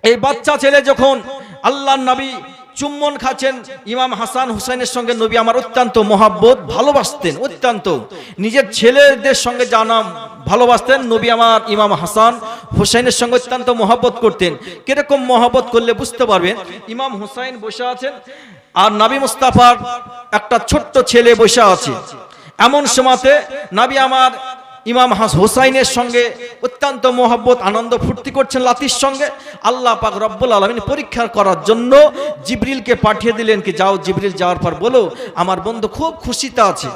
এই বাচ্চা ছেলে যখন আল্লাহর নবী চুম্বন খাচ্ছেন, ইমাম হাসান হুসাইনের সঙ্গে নবী আমার অত্যন্ত মহাব্বত, ভালোবাসতেন, অত্যন্ত নিজের ছেলেদের সঙ্গে জানা ভালোবাসতেন। নবী আমার ইমাম হাসান হুসাইনের সঙ্গে অত্যন্ত মহাব্বত করতেন। কিরকম মহাব্বত করলে বুঝতে পারবেন, ইমাম হুসাইন বসে আছেন আর নবী মুস্তাফার একটা ছোট্ট ছেলে বসে আছে, এমন সময়তে নবী আমার ইমাম হুসাইনের সঙ্গে অত্যন্ত মহব্বত, আনন্দ ফুর্তি করছেন লাতির সঙ্গে। আল্লাহ পাক রব্বুল আলামিন পরীক্ষা করার জন্য জিবরিলকে পাঠিয়ে দিলেন, কি যাও, জিবরিল যাওয়ার পর বলো আমার বন্ধু খুব খুশিতে আছে,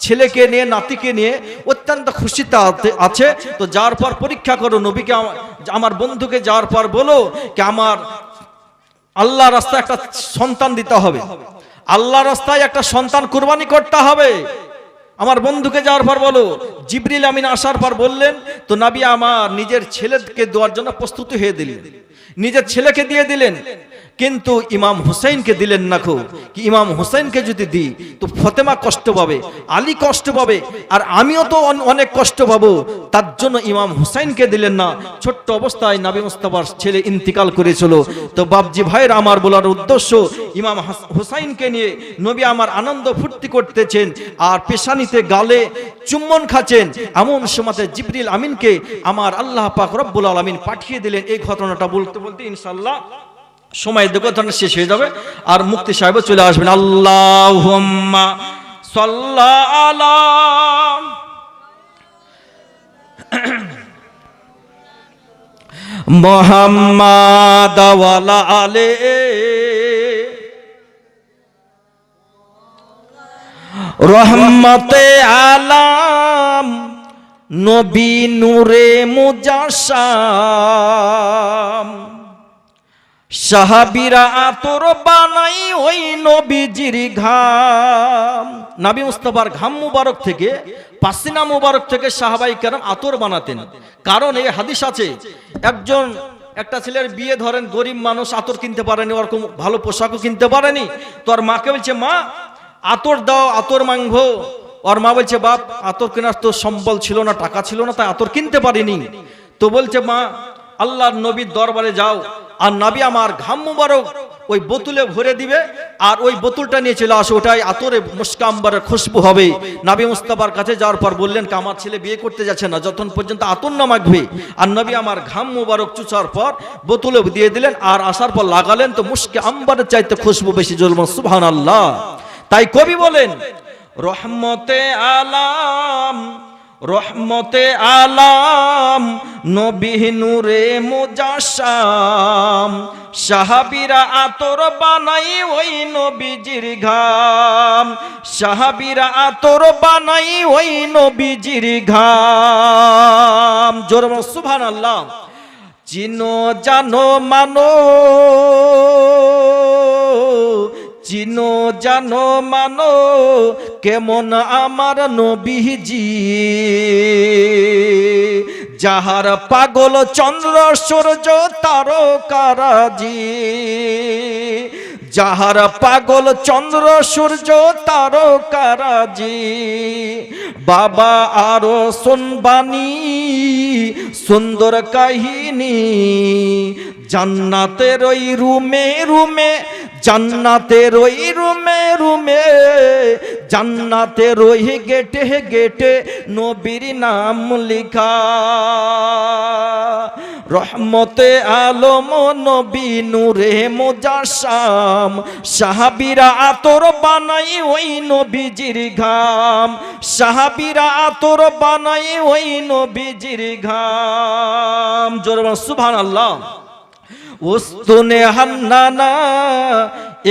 ছেলেকে নিয়ে, নাতিকে নিয়ে অত্যন্ত খুশিতে আছে, তো যাওয়ার পর পরীক্ষা করো, নবীকে আমার বন্ধুকে যাওয়ার পর বলো কি আমার আল্লাহ রাস্তায় একটা সন্তান দিতে হবে, আল্লাহ রাস্তায় একটা সন্তান কুরবানি করতে হবে, আমার বন্ধুকে যাওয়ার পর বলো। জিবরিল আমিন আসার পর বললেন, তো নবী আমার নিজের ছেলেকে দেওয়ার জন্য প্রস্তুতি হয়ে দিলেন, নিজের ছেলেকে দিয়ে দিলেন, কিন্তু ইমাম হুসাইনকে দিলেন না। কি ইমাম হুসাইনকে যদি দিই তো ফাতেমা কষ্ট পাবে, আলী কষ্ট পাবে, আর আমিও তো অনেক কষ্ট পাবো, তার জন্য ইমাম হুসাইনকে দিলেন না। ছোট্ট অবস্থায় নবী মুস্তাফার ছেলে ইন্তিকাল করেছিল। তো বাপজি ভাইয়ের আমার বলার উদ্দেশ্য, ইমাম হুসাইনকে নিয়ে নবী আমার আনন্দ ফুর্তি করতেছেন আর পেশানিতে গালে চুম্বন খাচ্ছেন, এমন সময়তে জিবরিল আমিনকে আমার আল্লাহ পাক রব্বুল আলামিন পাঠিয়ে দিলেন। এই ঘটনাটা বলতে বলতে ইনশাআল্লাহ সময় দেখো শেষ হয়ে যাবে আর মুফতি সাহেব চলে আসবেন। আল্লাহুম্মা সাল্লা আলা মুহাম্মাদ ওয়া আলা আলি রহমতে আলাম নবী নূরে মুজাসসাম সাহাবীরা আতর বানাই ওই নবীজির ঘাম। নবী মুস্তাফার ঘাম মুবারক থেকে, পাসিনা মুবারক থেকে সাহাবাই কেরাম আতর বানাতেন। কারণ এই হাদিস আছে, একটা ছেলের বিয়ে, ধরেন গরিব মানুষ, আতর কিনতে পারেনি, ওরকম ভালো পোশাকও কিনতে পারেনি, তো আর মাকে বলছে, মা আতর দাও, আতর মাংবো। ওর মা বলছে, বাপ আতর কেনার তো সম্বল ছিল না, টাকা ছিল না, তাই আতর কিনতে পারিনি। তো বলছে, মা আল্লাহর নবীর দরবারে যাও, আর নবী আমার ঘাম মুবারক ওই বোতলে ভরে দিবে, আর ওই বোতলটা নিয়ে চলে আসো, ওটাই আতরে মুস্ক আম্বরের খুশবু হবে। নবী মুস্তাফার কাছে যাওয়ার পর বললেন, আমার ছেলে বিয়ে করতে যাচ্ছে না, যতক্ষণ পর্যন্ত আতর না মাখবে। আর নবী আমার ঘাম মুবারক চুচার পর বোতলে দিয়ে দিলেন, আর আসার পর লাগালেন, তো মুস্কে আম্বরের চাইতে খুশবু বেশি। জলম সুবহানাল্লাহ। তাই কবি বলেন, রহমতে আলাম, রহমতে আলাম, নবী নূরে মুজাশশাম, সাহাবীরা আতর বানাই ওই নবীজির ঘাম, সাহাবীরা আতর বানাই ওই নবীজির ঘাম। জোরে বলো সুবহানাল্লাহ। চিনো জানো মানো, চিনো জানো মানো, কেমন আমার নবীজি, যাহার পাগল চন্দ্র সূর্য তারকারাজি, যাহার পাগল চন্দ্র সূর্য তারকারাজি। বাবা আরো শুনবানি সুন্দর কাহিনী, জান্নাতের ওই রুমে রুমে, জান্নাতের ওই রুমে রুমে, জান্নাতের ওই গেটে গেটে নবীর নাম লিখা। রহমতে আলম নবী নূরে মুজাশশাম, সাহাবীরা আতর বানাই ওই নবীজির ঘাম, সাহাবীরা আতর বানাই ওই নবীজির ঘাম। জোরে বলো সুবহানাল্লাহ। উস্তুনে হান্নানা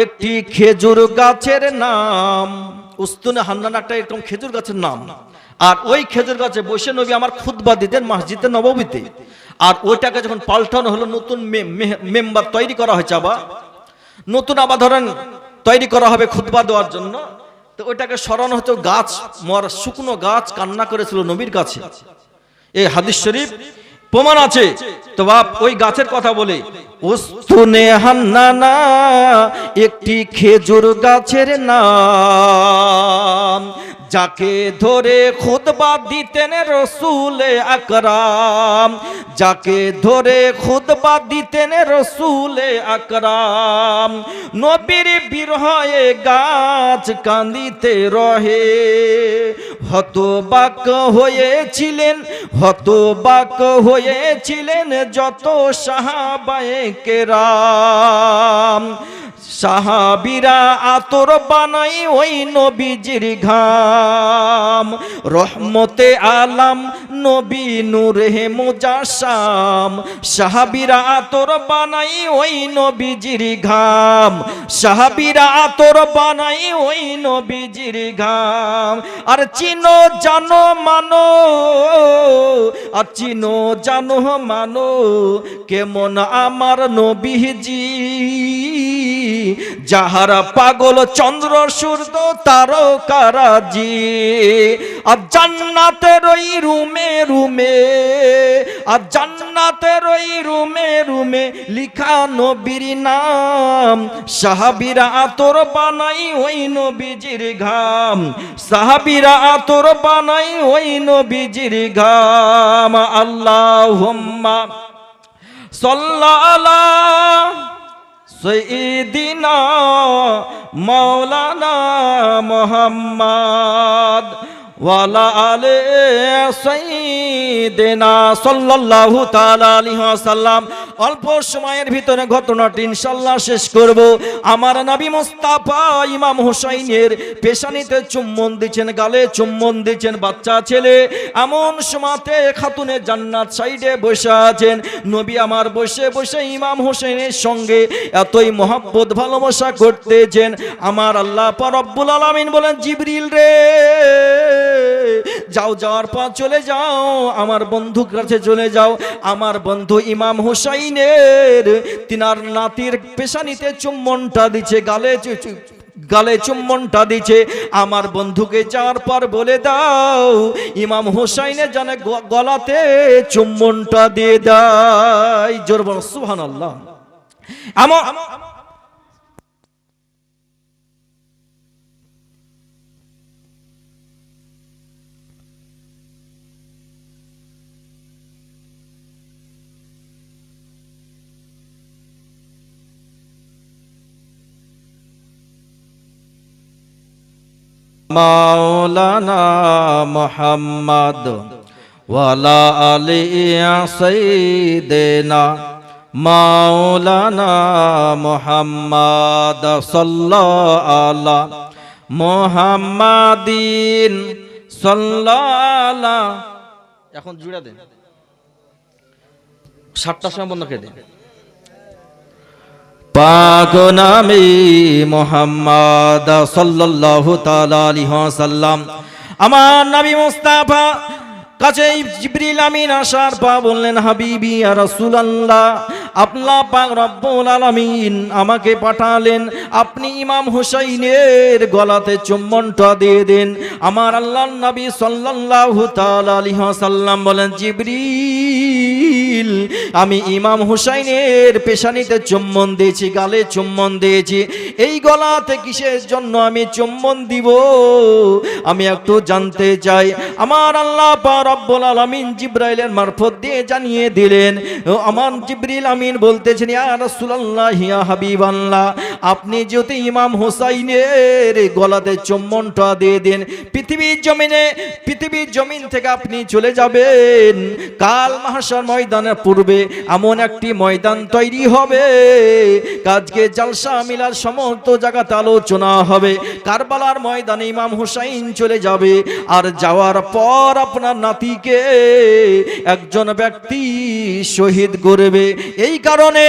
একটি খেজুর গাছের নাম, উস্তুনে হান্নানা একটা এরকম খেজুর গাছের নাম। আর ওই খেজুর গাছে বসে নবী আমার খুতবা দিতেন মসজিদে নববীতে। আর ওইটাকে যখন পাল্টানো হলো, নতুন মেম্বার তৈরি করা হয়েছে, আবার নতুন আবার ধরেন তৈরি করা হবে খুতবা দেওয়ার জন্য, তো ওইটাকে সরানো হতো। গাছ মরা শুকনো গাছ কান্না করেছিল নবীর কাছে, এই হাদিস শরীফ প্রমাণ আছে। তো বাপ ওই গাছের কথা বলে, উস্তুনে হান্নানা একটি খেজুর গাছের নাম, যাকে ধরে খুতবা দিতেন রসুলে আকরাম, যাকে ধরে খুতবা দিতেন রসুলে আকরাম। নবীর বিরহে গাছ কান্দিতে রহে, হতবাক হয়েছিলেন, হতবাক হয়েছিলেন যত সাহাবায়ে কেরাম। সাহাবীরা আতর বানাই ওই নবীজির ঘাম, রহমতে আলাম নবী নূরে মুজাশশাম, সাহাবীরা আতর বানাই ওই নবীজির ঘাম, সাহাবীরা আতর বানাই ওই নবীজির ঘাম। আর চিনো জানো মানো, আর চিনো জানো মানো, কেমন আমার নবীজি, যাহারা পাগল চন্দ্র সূর্য তারকারাজি। আর জান্নাতের ওই রুমে রুমে, আর জান্নাতের ওই রুমে রুমে লিখা নবীর নাম, সাহাবীরা আতর বানাই ওই নবীজির ঘাম, সাহাবীরা আতর বানাই ওই নবীজির ঘাম। আল্লাহুম্মা সাল্লাল্লাহু সাইয়্যিদিনা মাওলানা মুহাম্মদ ওয়ালা আলে সাইয়্যিদিনা সাল্লাল্লাহু তাআলা আলাইহি ওয়াসাল্লাম। অল্প সময়ের ভিতরে ঘটনাটি ইনশাআল্লাহ শেষ করব। আমার নবী মুস্তাফা ইমাম হুসাইনের পেশানিতে চুম্বন দিচ্ছেন, গালে চুম্বন দিচ্ছেন, বাচ্চা ছেলে। এমন সময়তে খাতুনে জান্নাত সাইডে বসে আছেন। নবী আমার বসে বসে ইমাম হুসাইনের সঙ্গে এতই মহব্বত ভালোবাসা করতেছেন। আমার আল্লাহ পাক রব্বুল আলামিন বলেন, জিবরিল রে, যাও, যাওয়ার পর চলে যাও আমার বন্ধুর কাছে চলে যাও। আমার বন্ধু ইমাম হুসাইনের তিনার নাতির পেশানিতে চুম্বনটা দিচ্ছে, গালে চুম্বনটা দিচ্ছে। আমার বন্ধুকে যাওয়ার পর বলে দাও ইমাম হুসাইনের যেন গলাতে চুম্বনটা দিয়ে দেয়। জোর বলো সুবহানাল্লাহ। মাওলানা মুহাম্মদ ওয়ালা আলি সাইয়্যিদিনা মাওলানা মুহাম্মদ সাল্লাল্লাহু আলা মুহাম্মাদিন সাল্লাল্লাহু। এখন জুড়ে দেন, 7টার সময় বন্ধ করে দেন। পাক নামে মুহাম্মদ সাল্লাল্লাহু তাআলা আলাইহি ওয়াসাল্লাম। আমার নবী মুস্তাফা কাছে জিবরিল আমিন আসার পর বললেন, হাবিবি ইয়া রাসূলুল্লাহ, আল্লাহ পাক রব্বুল আলামিন আমাকে পাঠালেন, আপনি ইমাম হুসাইনের গলাতে চুম্বনটা দিয়ে দেন। আমার আল্লাহর নবী সাল্লাল্লাহু তাআলা আলাইহি ওয়াসাল্লাম বলেন, জিবরিল, আমি ইমাম হুসাইনের পেশানিতে চুম্বন দিয়েছি, গালে চুম্বন দিয়েছি। এই গলাতে কিসের জন্য আমি চুম্বন দিব আমি একটু জানতে চাই। আমার আল্লাহ পাক রব্বুল আলামিন জিবরাইলের মারফত দিয়ে জানিয়ে দিলেন। আমার জিবরিল আমিন বলতেছেন, ইয়া রাসূলুল্লাহ, ইয়া হাবিবাল্লাহ, আপনি যদি ইমাম হুসাইনের গলাতে চুম্বনটা দিয়ে দেন, পৃথিবীর জমিন থেকে আপনি চলে যাবেন। কাল মাহশার ময়দানের পূর্বে এমন একটি ময়দান তৈরি হবে, আজকে জালসা মিলার সমস্ত জায়গাতে আলোচনা হবে। কারবালার ময়দানে ইমাম হুসাইন চলে যাবে, আর যাওয়ার পর আপনার নাতিকে একজন ব্যক্তি শহীদ করবে। এই কারণে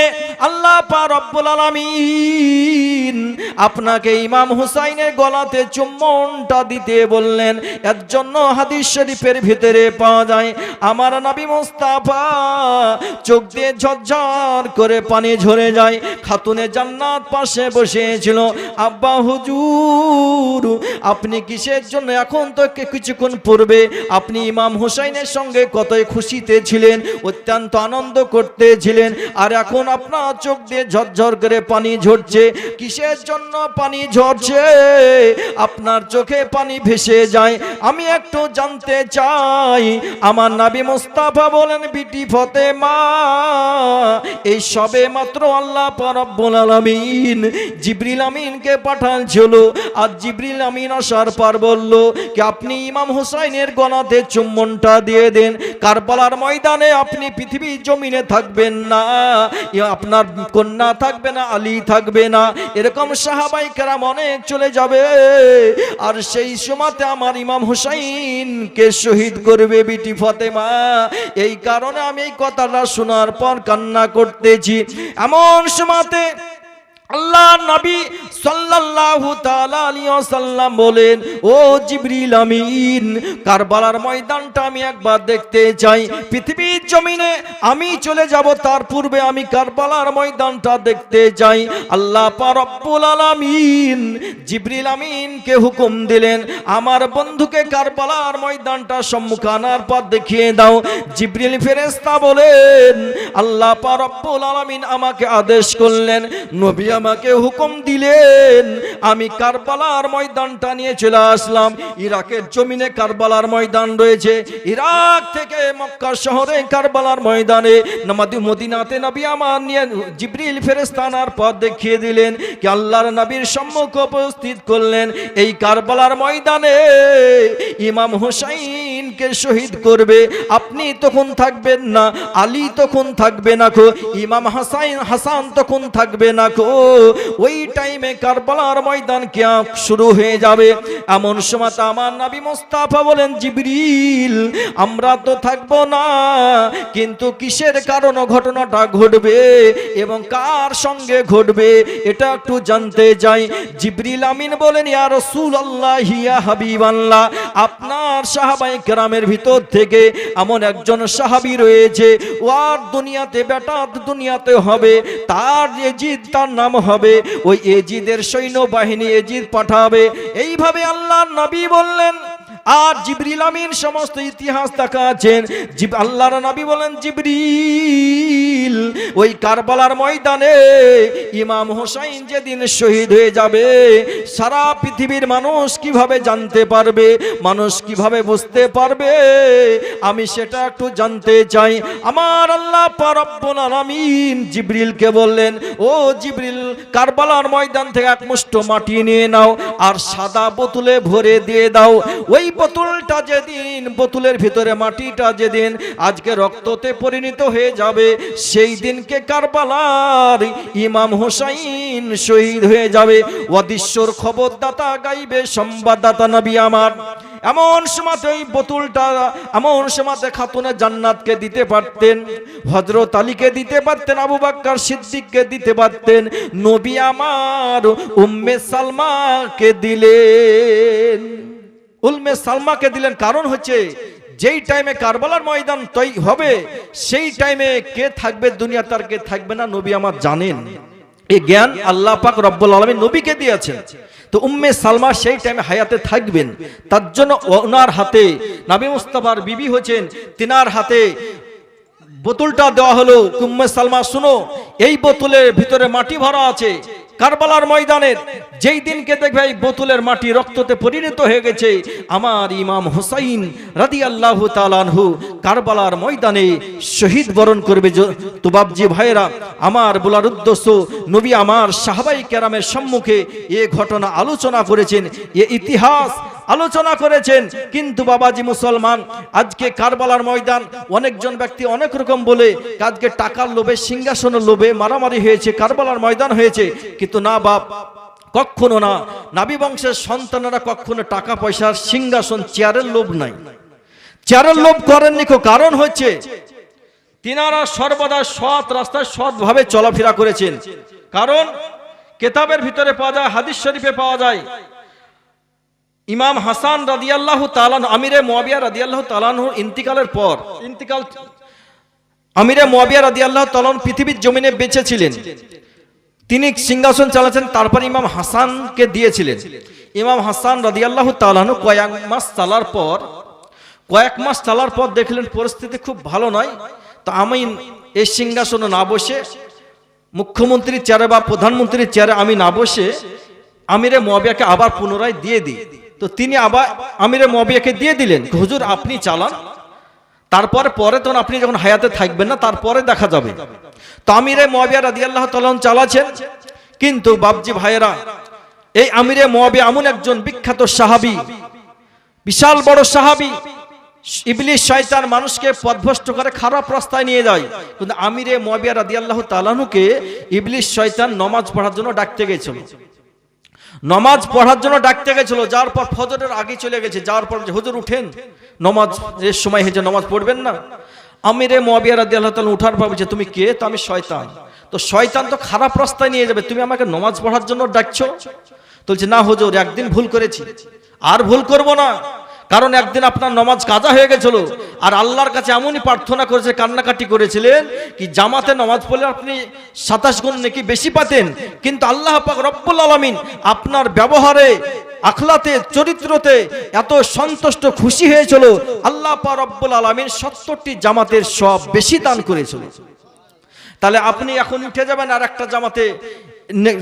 আল্লাহ পাক রব্বুল আলামিন আপনাকে ইমাম হুসাইনের গলাতে চুম্বনটা দিতে বললেন। এর জন্য হাদিস শরীফের ভিতরে পাওয়া যায়, আমার নবী মুস্তাফা চোখ দিয়ে ঝরঝর করে পানি ঝরে যায়। খাতুনে জান্নাত পাশে বসেছিল, আব্বা হুজুর, আপনি কিসের জন্য এখন তো কিছুক্ষণ পূর্বে আপনি ইমাম হুসাইনের সঙ্গে কতই খুশিতে ছিলেন, অত্যন্ত আনন্দ করতেছিলেন, আর এখন আপনার চোখ দিয়ে ঝরঝর করে পানি ঝরছে। কিসের জন্য পানি ঝরছে? আপনার চোখে পানি ভেসে যায়, আমি একটু জানতে চাই। আমার নবী মুস্তাফা বলেন, বিটি ফাতেমা, এই সবে মাত্র আল্লাহ পাক রব্বুল আলামিন জিবরিল আমিনকে পাঠাচ্ছিল, আর জিবরিল আমিন আসার পর বলল কি আপনি ইমাম হুসাইনের গলাতে চুম্বনটা দিয়ে দেন। কারবালার ময়দানে আপনি পৃথিবীর জমিনে থাকবেন না, আপনার কন্যা থাকবে না, আলী থাকবে না, এরকম সাহাবায়ে কেরাম অনেক চলে যাবে, আর সেই সময়তে আমার ইমাম হুসাইনকে শহীদ করবে বিটি ফাতেমা। এই কারণে আমি এই কথাটা শোনার পর কান্না করতেছি। এমন সময়তে আল্লাহ নবী সাল্লাল্লাহু তাআলা আলাইহি ওয়াসাল্লাম বলেন, ও জিবরিল আমিন, কারবালার ময়দানটা আমি একবার দেখতে চাই। পৃথিবীর জমিনে আমি চলে যাব, তার পূর্বে আমি কারবালার ময়দানটা দেখতে চাই। আল্লাহ পাক রব্বুল আলামিন জিবরিল আমিনকে হুকুম দিলেন, আমার বন্ধুকে কারবালার ময়দানটা সম্মুখে আনার পর দেখিয়ে দাও। জিবরিল ফেরেশতা বলেন, আল্লাহ পাক রব্বুল আলামিন আমাকে আদেশ করলেন, নবী আমাকে হুকুম দিলেন, আমি কারবালার ময়দানটা নিয়ে চলে আসলাম। ইরাকের জমিনে কারবালার ময়দান রয়েছে, ইরাক থেকে মক্কা শহরে কারবালার ময়দানে মদিনাতে নবী আমার নিয়ে জিবরিল ফেরেশতা আনার পথ দেখিয়ে দিলেন, কি আল্লাহর নবীর সম্মুখে উপস্থিত করলেন। এই কারবালার ময়দানে ইমাম হুসাইনকে শহীদ করবে, আপনি তখন থাকবেন না, আলী তখন থাকবে না গো, ইমাম হাসান তখন থাকবে না গো। ওই টাইমে কারবালার ময়দান কিয়াম শুরু হয়ে যাবে। এমন সময় আমার নবী মুস্তাফা বলেন, জিবরিল, আমরা তো থাকবো না, কিন্তু কিসের কারণে ঘটনাটা ঘটবে এবং কার সঙ্গে ঘটবে এটা একটু জানতে চাই। জিবরিল আমিন বলেন, ইয়া রাসূলুল্লাহ, ইয়া হাবিবাল্লাহ, আপনার আমার সাহাবায়ে কেরামের ভিতর থেকে এমন একজন সাহাবী রয়েছে, ও আর দুনিয়াতে বেটা দুনিয়াতে হবে, তার এজিদ, তার নাম হবে, ওই এজিদের সৈন্যবাহিনী এজিদ পাঠাবে। এইভাবে আল্লাহর নবী বললেন। আর জিবরিল আমিন সমস্ত ইতিহাস দেখাচ্ছেন, আল্লাহর নবী বলেন, জিবরিল ওই কারবালার ময়দানে ইমাম হোসাইন যেদিন শহীদ হয়ে যাবে, সারা পৃথিবীর মানুষ কিভাবে জানতে পারবে, মানুষ কিভাবে বুঝতে পারবে, আমি সেটা একটু জানতে চাই। আমার আল্লাহ রব্বুল আলামিন জিবরিলকে বললেন, ও জিবরিল, কারবালার ময়দান থেকে এক মুষ্ঠ মাটি নিয়ে নাও আর সাদা বোতলে ভরে দিয়ে দাও। ওই বোতলটা যেদিন, বোতলের ভিতরে মাটিটা যেদিন আজকে রক্ততে পরিণত হয়ে যাবে, সেই দিনকে কারবালার ইমাম হোসাইন শহীদ হয়ে যাবে। অদৃশ্যর খবরদাতা গাইবে সংবাদদাতা নবী আমার। এমন সময় ওই বোতলটা এমন সময় খাতুনে জান্নাতকে দিতে পারতেন, হযরত আলীকে দিতে পারতেন, আবু বকর সিদ্দিককে দিতে পারতেন, নবী আমার উম্মে সালমাকে দিলেন। উম্মে সালমাকে দিলেন, কারণ হচ্ছে যেই টাইমে কারবালার ময়দান তৈরি হবে, সেই টাইমে কে থাকবে দুনিয়াতে আর কে থাকবে না নবী আমার জানেন। এই জ্ঞান আল্লাহ পাক রব্বুল আলামিন নবীকে দিয়েছেন। তো উম্মে সালমা সেই টাইমে হায়াতে থাকবেন, তার জন্য ওনার হাতে, নবী মুস্তাফার বিবি হচ্ছেন, তিনার হাতে বোতলটা দেওয়া হলো। উম্মে সালমা শুনো, এই বোতলের ভিতরে মাটি ভরা আছে। কারবালার ময়দানের যেই দিনকে দেখবে এই বোতলের মাটি রক্ততে পরিণত হয়ে গেছে, আমার ইমাম হুসাইন রাদিয়াল্লাহু তাআলা আনহু কারবালার ময়দানে শহীদ বরণ করবে। তো বাবজি ভাইরা আমার বলার উদ্দেশ্য, নবী আমার সাহাবায়ে কেরামের সম্মুখে এ ঘটনা আলোচনা করেছেন, এ ইতিহাস আলোচনা করেছেন। কিন্তু বাবাজি মুসলমান, আজকে কারবালার ময়দান অনেকজন ব্যক্তি অনেক রকম বলে, আজকে টাকার লোভে, সিংহাসনের লোভে মারামারি হয়েছে, কারবালার ময়দান হয়েছে। কিন্তু না বাপ, কখনো না। নবী বংশের সন্তানেরা কখনো টাকা পয়সার, সিংহাসন, চেয়ারের লোভ নাই, চেয়ারের লোভ করেননি। কারণ হচ্ছে তিনারা সর্বদা সৎ রাস্তায় সৎভাবে চলাফেরা করেছেন। কারণ কিতাবের ভিতরে পাওয়া যায়, হাদিস শরীফে পাওয়া যায়, ইমাম হাসান রাদিয়াল্লাহু তাআলা আমিরে মুয়াবিয়া রাদিয়াল্লাহু তাআলা ইন্তিকালের পর, আমিরে মুয়াবিয়া রাদিয়াল্লাহু তাআলা পৃথিবীর জমিনে বেঁচে ছিলেন, তিনি সিংহাসন চালাচ্ছেন। তারপর ইমাম হাসানকে দিয়েছিলেন। ইমাম হাসান রাদিয়াল্লাহু তাআলা কয়েক মাস চালার পর দেখলেন পরিস্থিতি খুব ভালো নয়। তো আমি এই সিংহাসনে না বসে, মুখ্যমন্ত্রীর চেয়ারে বা প্রধানমন্ত্রীর চেয়ারে আমি না বসে আমিরে মুয়াবিয়াকে আবার পুনরায় দিয়ে দিই। তো তিনি আবার আমিরে মুয়াবিয়াকে দিয়ে দিলেন, হুজুর আপনি চালান, তারপরে পরে তখন আপনি যখন হায়াতে থাকবেন না, তারপরে দেখা যাবে। তো আমিরে মুয়াবিয়া রাদিয়াল্লাহু তাআলা চালাচ্ছেন। কিন্তু বাবজি ভাইয়েরা, এই আমিরে মুয়াবিয়া এমন একজন বিখ্যাত সাহাবী, বিশাল বড় সাহাবী। ইবলিস শয়তান মানুষকে পথভ্রষ্ট করে খারাপ রাস্তায় নিয়ে যায়। কিন্তু আমিরে মুয়াবিয়া রাদিয়াল্লাহু তাআলাকে ইবলিস শয়তান নামাজ পড়ার জন্য ডাকতে গেছিল, নামাজ পড়ার জন্য ডাকতে গেছিল। যার পর ফজরের আগে চলে গেছে, যাওয়ার পর হুজুর উঠেন, নামাজের সময় হয়েছে, নামাজ পড়বেন না। আমিরে মুয়াবিয়া রাদিয়াল্লাহু তাআলা উঠার পর বলছে, তুমি কে? তো আমি শয়তান। তো শয়তান তো খারাপ রাস্তায় নিয়ে যাবে, তুমি আমাকে নামাজ পড়ার জন্য ডাকছো? তো বলছে, না হুজুর, একদিন ভুল করেছি, আর ভুল করব না। কারণ একদিন আপনার নামাজ কাজা হয়ে গেছিল, আর আল্লাহর কাছে এমনই প্রার্থনা করেছে, কান্নাকাটি করেছিলেন কি জামাতে নামাজ পড়লে আপনি 27 গুণ নাকি বেশি পাতেন। কিন্তু আল্লাহ পাক রব্বুল আলামিন আপনার ব্যবহারে, আখলাতে, চরিত্রতে এত সন্তুষ্ট, খুশি হয়েছিল, আল্লাহ পাক রব্বুল আলামিন 70টি জামাতের সব বেশি দান করেছিল। তাহলে আপনি এখন উঠে যাবেন আর একটা জামাতে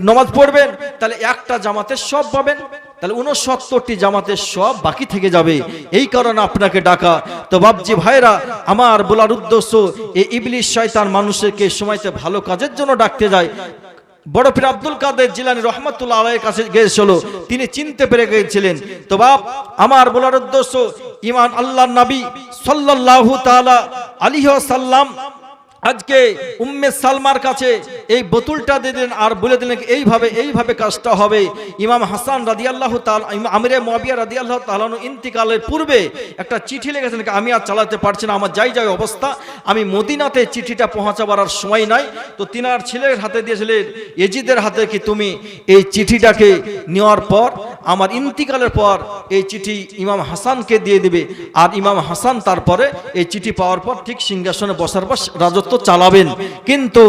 নামাজ পড়বেন, তাহলে একটা জামাতে সব পাবেন, তাহলে 69টি জামাতের সব বাকি থেকে যাবে। এই কারণে আপনাকে ডাকা। তো বাবজি ভাইরা আমার বলার উদ্দেশ্য, এই ইবলিস শয়তান মানুষকে সময়তে ভালো কাজের জন্য ডাকতে যায়। বড় পীর আব্দুল কাদের জিলানী রহমাতুল্লাহ আলাইহির কাছে গিয়েছিল, তিনি চিনতে পেরে গিয়েছিলেন। তো বাপ আমার বলার উদ্দেশ্য, ইমান আল্লাহর নবী সাল্লাল্লাহু তাআলা আলাইহি ওয়াসাল্লাম আজকে উম্মে সালমার কাছে এই বোতলটা দিয়ে দিলেন আর বলে দিলেন এইভাবে কাজটা হবে। ইমাম হাসান রাদিয়াল্লাহু তাআলা, আমিরে মুয়াবিয়া রাদিয়াল্লাহু তাআলা ইন্তিকালের পূর্বে একটা চিঠি লিখেছেন, আমি আর চালাতে পারছি না, আমার যাই অবস্থা, আমি মদিনাতে চিঠিটা পৌঁছাবার আর সময় নাই। তো তিনার ছেলের হাতে দিয়েছিলেন, এজিদের হাতে, কি তুমি এই চিঠিটাকে নেওয়ার পর আমার ইন্তিকালের পর এই চিঠি ইমাম হাসানকে দিয়ে দিবে, আর ইমাম হাসান তারপরে এই চিঠি পাওয়ার পর ঠিক সিংহাসনে বসার পর রাজত্ব চালাবেন। কিন্তু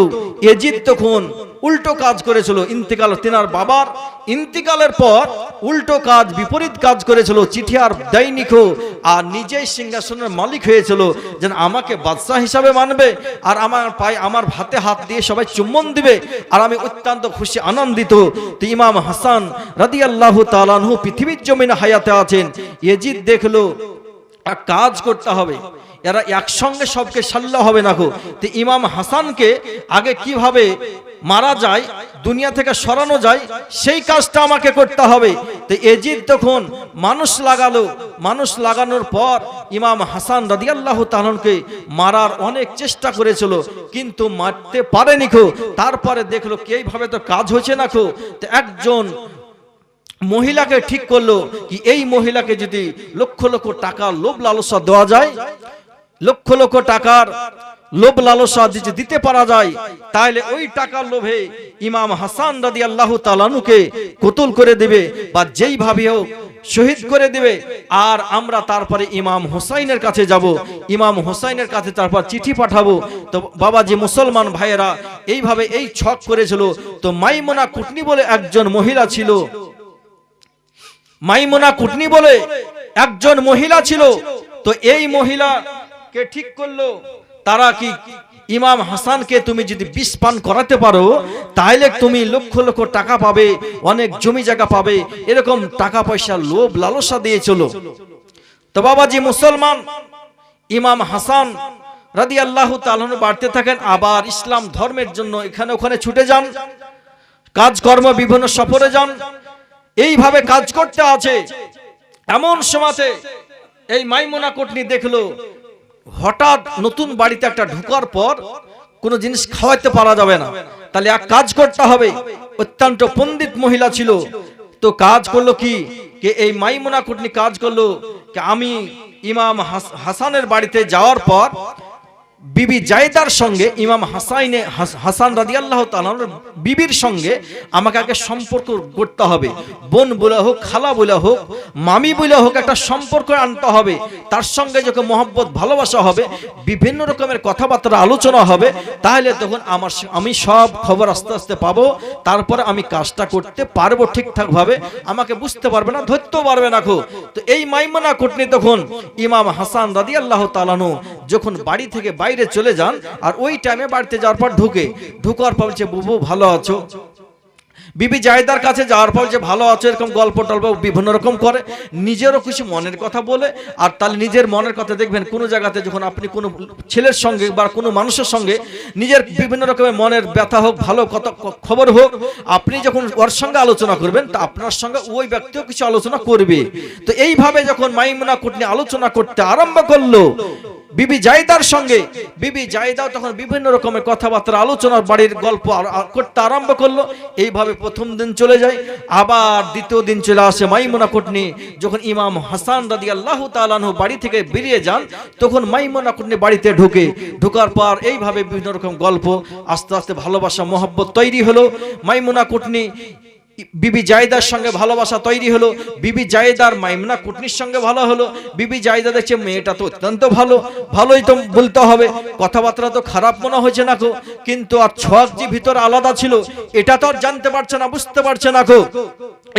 এজিদ তখন উল্টো কাজ করেছিল, ইন্তিকাল তেনার বাবার ইন্তিকালের পর উল্টো কাজ, বিপরীত কাজ করেছিল, চিঠি আর দেয়নিখো, আর নিজেই সিংহাসনের মালিক হয়েছিল, যেন আমাকে বাদশাহ হিসাবে মানবে আর আমার পায়ে আমার হাতে হাত দিয়ে সবাই চুম্বন দিবে, আর আমি অত্যন্ত খুশি আনন্দিত। তো ইমাম হাসান রাদিয়াল্লাহু তাআলা আনহু পৃথিবীর জমিনে হায়াতে আছেন। এজিদ দেখলো এক কাজ করতে হবে, এরা একসঙ্গে সবকে সাল্লা হবে না গো। তো ইমাম হাসানকে আগে কিভাবে মারা যায়, দুনিয়া থেকে সরানো যায়, সেই কাজটা আমাকে করতে হবে। তো এজিদ তখন মানুষ লাগালো, মানুষ লাগানোর পর ইমাম হাসান রাদিয়াল্লাহু তাআলাকে মারার অনেক চেষ্টা করেছিল, কিন্তু মারতে পারেনি গো। তারপরে দেখলো কি এইভাবে তো কাজ হচ্ছে না গো। তো একজন মহিলাকে ঠিক করলো কি এই মহিলাকে যদি লক্ষ লক্ষ টাকা লোভ লালসা দেওয়া যায়, লক্ষ লক্ষ টাকার লোভ লালসা দিতে পারা যায়, তাহলে ওই টাকার লোভে ইমাম হাসান রাদিয়াল্লাহু তাআলা আনহুকে কতল করে দিবে বা যেইভাবে হোক শহীদ করে দিবে। আর আমরা তারপরে ইমাম হোসাইনের কাছে যাব, ইমাম হোসাইনের কাছে তারপর চিঠি পাঠাবো। তো বাবাজি মুসলমান ভাইয়েরা এইভাবে এই ছক করেছিল। তো মাইমুনা কুটনি বলে একজন মহিলা ছিল, মাইমুনা কুটনি বলে একজন মহিলা ছিল। তো এই মহিলাকে ঠিক করলো, তারা কি ইমাম হাসানকে তুমি যদি বিষ পান করাতে পারো তাহলে তুমি লক্ষ লক্ষ টাকা পাবে, অনেক জমি জায়গা পাবে, এরকম টাকা পয়সা লোভ লালসা দিয়ে চলো। তো বাবাজি মুসলমান ইমাম হাসান রাদিয়াল্লাহু তাআলা আনহু বাড়তে থাকেন, আবার ইসলাম ধর্মের জন্য এখানে ওখানে ছুটে যান, কাজকর্ম বিভিন্ন সফরে যান, এইভাবে কাজ করতে আছে। এমন সময়তে এই মাইমুনা কুটনি দেখলো হঠাৎ নতুন বাড়িতে একটা ঢোকার পর কোনো জিনিস খাওয়াতে পারা যাবে না, তাহলে এক কাজ করতে হবে। অত্যন্ত পণ্ডিত মহিলা ছিল, তো কাজ করলো কি এই মাইমুনা কুটনি কাজ করলো কি আমি ইমাম হাসানের বাড়িতে যাওয়ার পর বিবি জায়দার সঙ্গে ইমাম হাসান রাদিয়াল্লাহু তাআলা বিবির সঙ্গে আমাকে আগে সম্পর্ক করতে হবে, বোন বলে হোক, খালা বলে হোক, মামি বলে হোক, একটা সম্পর্ক আনতে হবে। তার সঙ্গে যখন মহব্বত ভালোবাসা হবে, বিভিন্ন রকমের কথাবার্তা আলোচনা হবে, তাহলে তখন আমি সব খবর আস্তে আস্তে পাবো, তারপরে আমি কাজটা করতে পারবো ঠিকঠাক ভাবে, আমাকে বুঝতে পারবে না, ধরতেও পারবে না খো। তো এই মাইমুনা কুটনি তখন ইমাম হাসান রাদিয়াল্লাহু তাআলা আনহু যখন বাড়ি থেকে বাইরে চলে যান, আর ওই টাইমে বাড়িতে যাওয়ার পর ঢুকার পর বলছে বুবু ভালো আছো, বিবি জায়দার কাছে যাওয়ার পর যে ভালো আছো এরকম গল্প টল্প বিভিন্ন রকম করে, নিজেরও কিছু মনের কথা বলে। আর তাহলে নিজের মনের কথা দেখবেন কোনো জায়গাতে যখন আপনি কোনো ছেলের সঙ্গে বা কোনো মানুষের সঙ্গে নিজের বিভিন্ন রকমের মনের ব্যথা হোক, ভালো কথা খবর হোক, আপনি যখন ওর সঙ্গে আলোচনা করবেন তা আপনার সঙ্গে ওই ব্যক্তিও কিছু আলোচনা করবে। তো এইভাবে যখন মাইমুনা কুটনি আলোচনা করতে আরম্ভ করলো বিবি জায়দার সঙ্গে, বিবি জায়দা তখন বিভিন্ন রকমের কথাবার্তা আলোচনার বাড়ির গল্প করতে আরম্ভ করলো। এইভাবে প্রথম দিন চলে যায়, আবার দ্বিতীয় দিন চলে আসে। মাইমুনা কুটনি যখন ইমাম হাসান রাদিয়াল্লাহু তাআলা আনহু বাড়ি থেকে বেরিয়ে যান, তখন মাইমুনা কুটনি বাড়িতে ঢোকার পর এইভাবে বিভিন্ন রকম গল্প, আস্তে আস্তে ভালোবাসা মহব্বত তৈরি হলো। মাইমুনা কুটনি বিবি জায়দার সঙ্গে ভালোবাসা তৈরি হলো, বিবি জায়দার মাইমুনা কুটনির সঙ্গে ভালো হলো। বিবি জায়দা দেখছে মেয়েটা তো অত্যন্ত ভালোই তো বলতে হবে, কথাবার্তা তো খারাপ মনে হয়েছে না গো, কিন্তু আর ছক যে ভিতর আলাদা ছিল এটা তো আর জানতে পারছে না, বুঝতে পারছে না গো।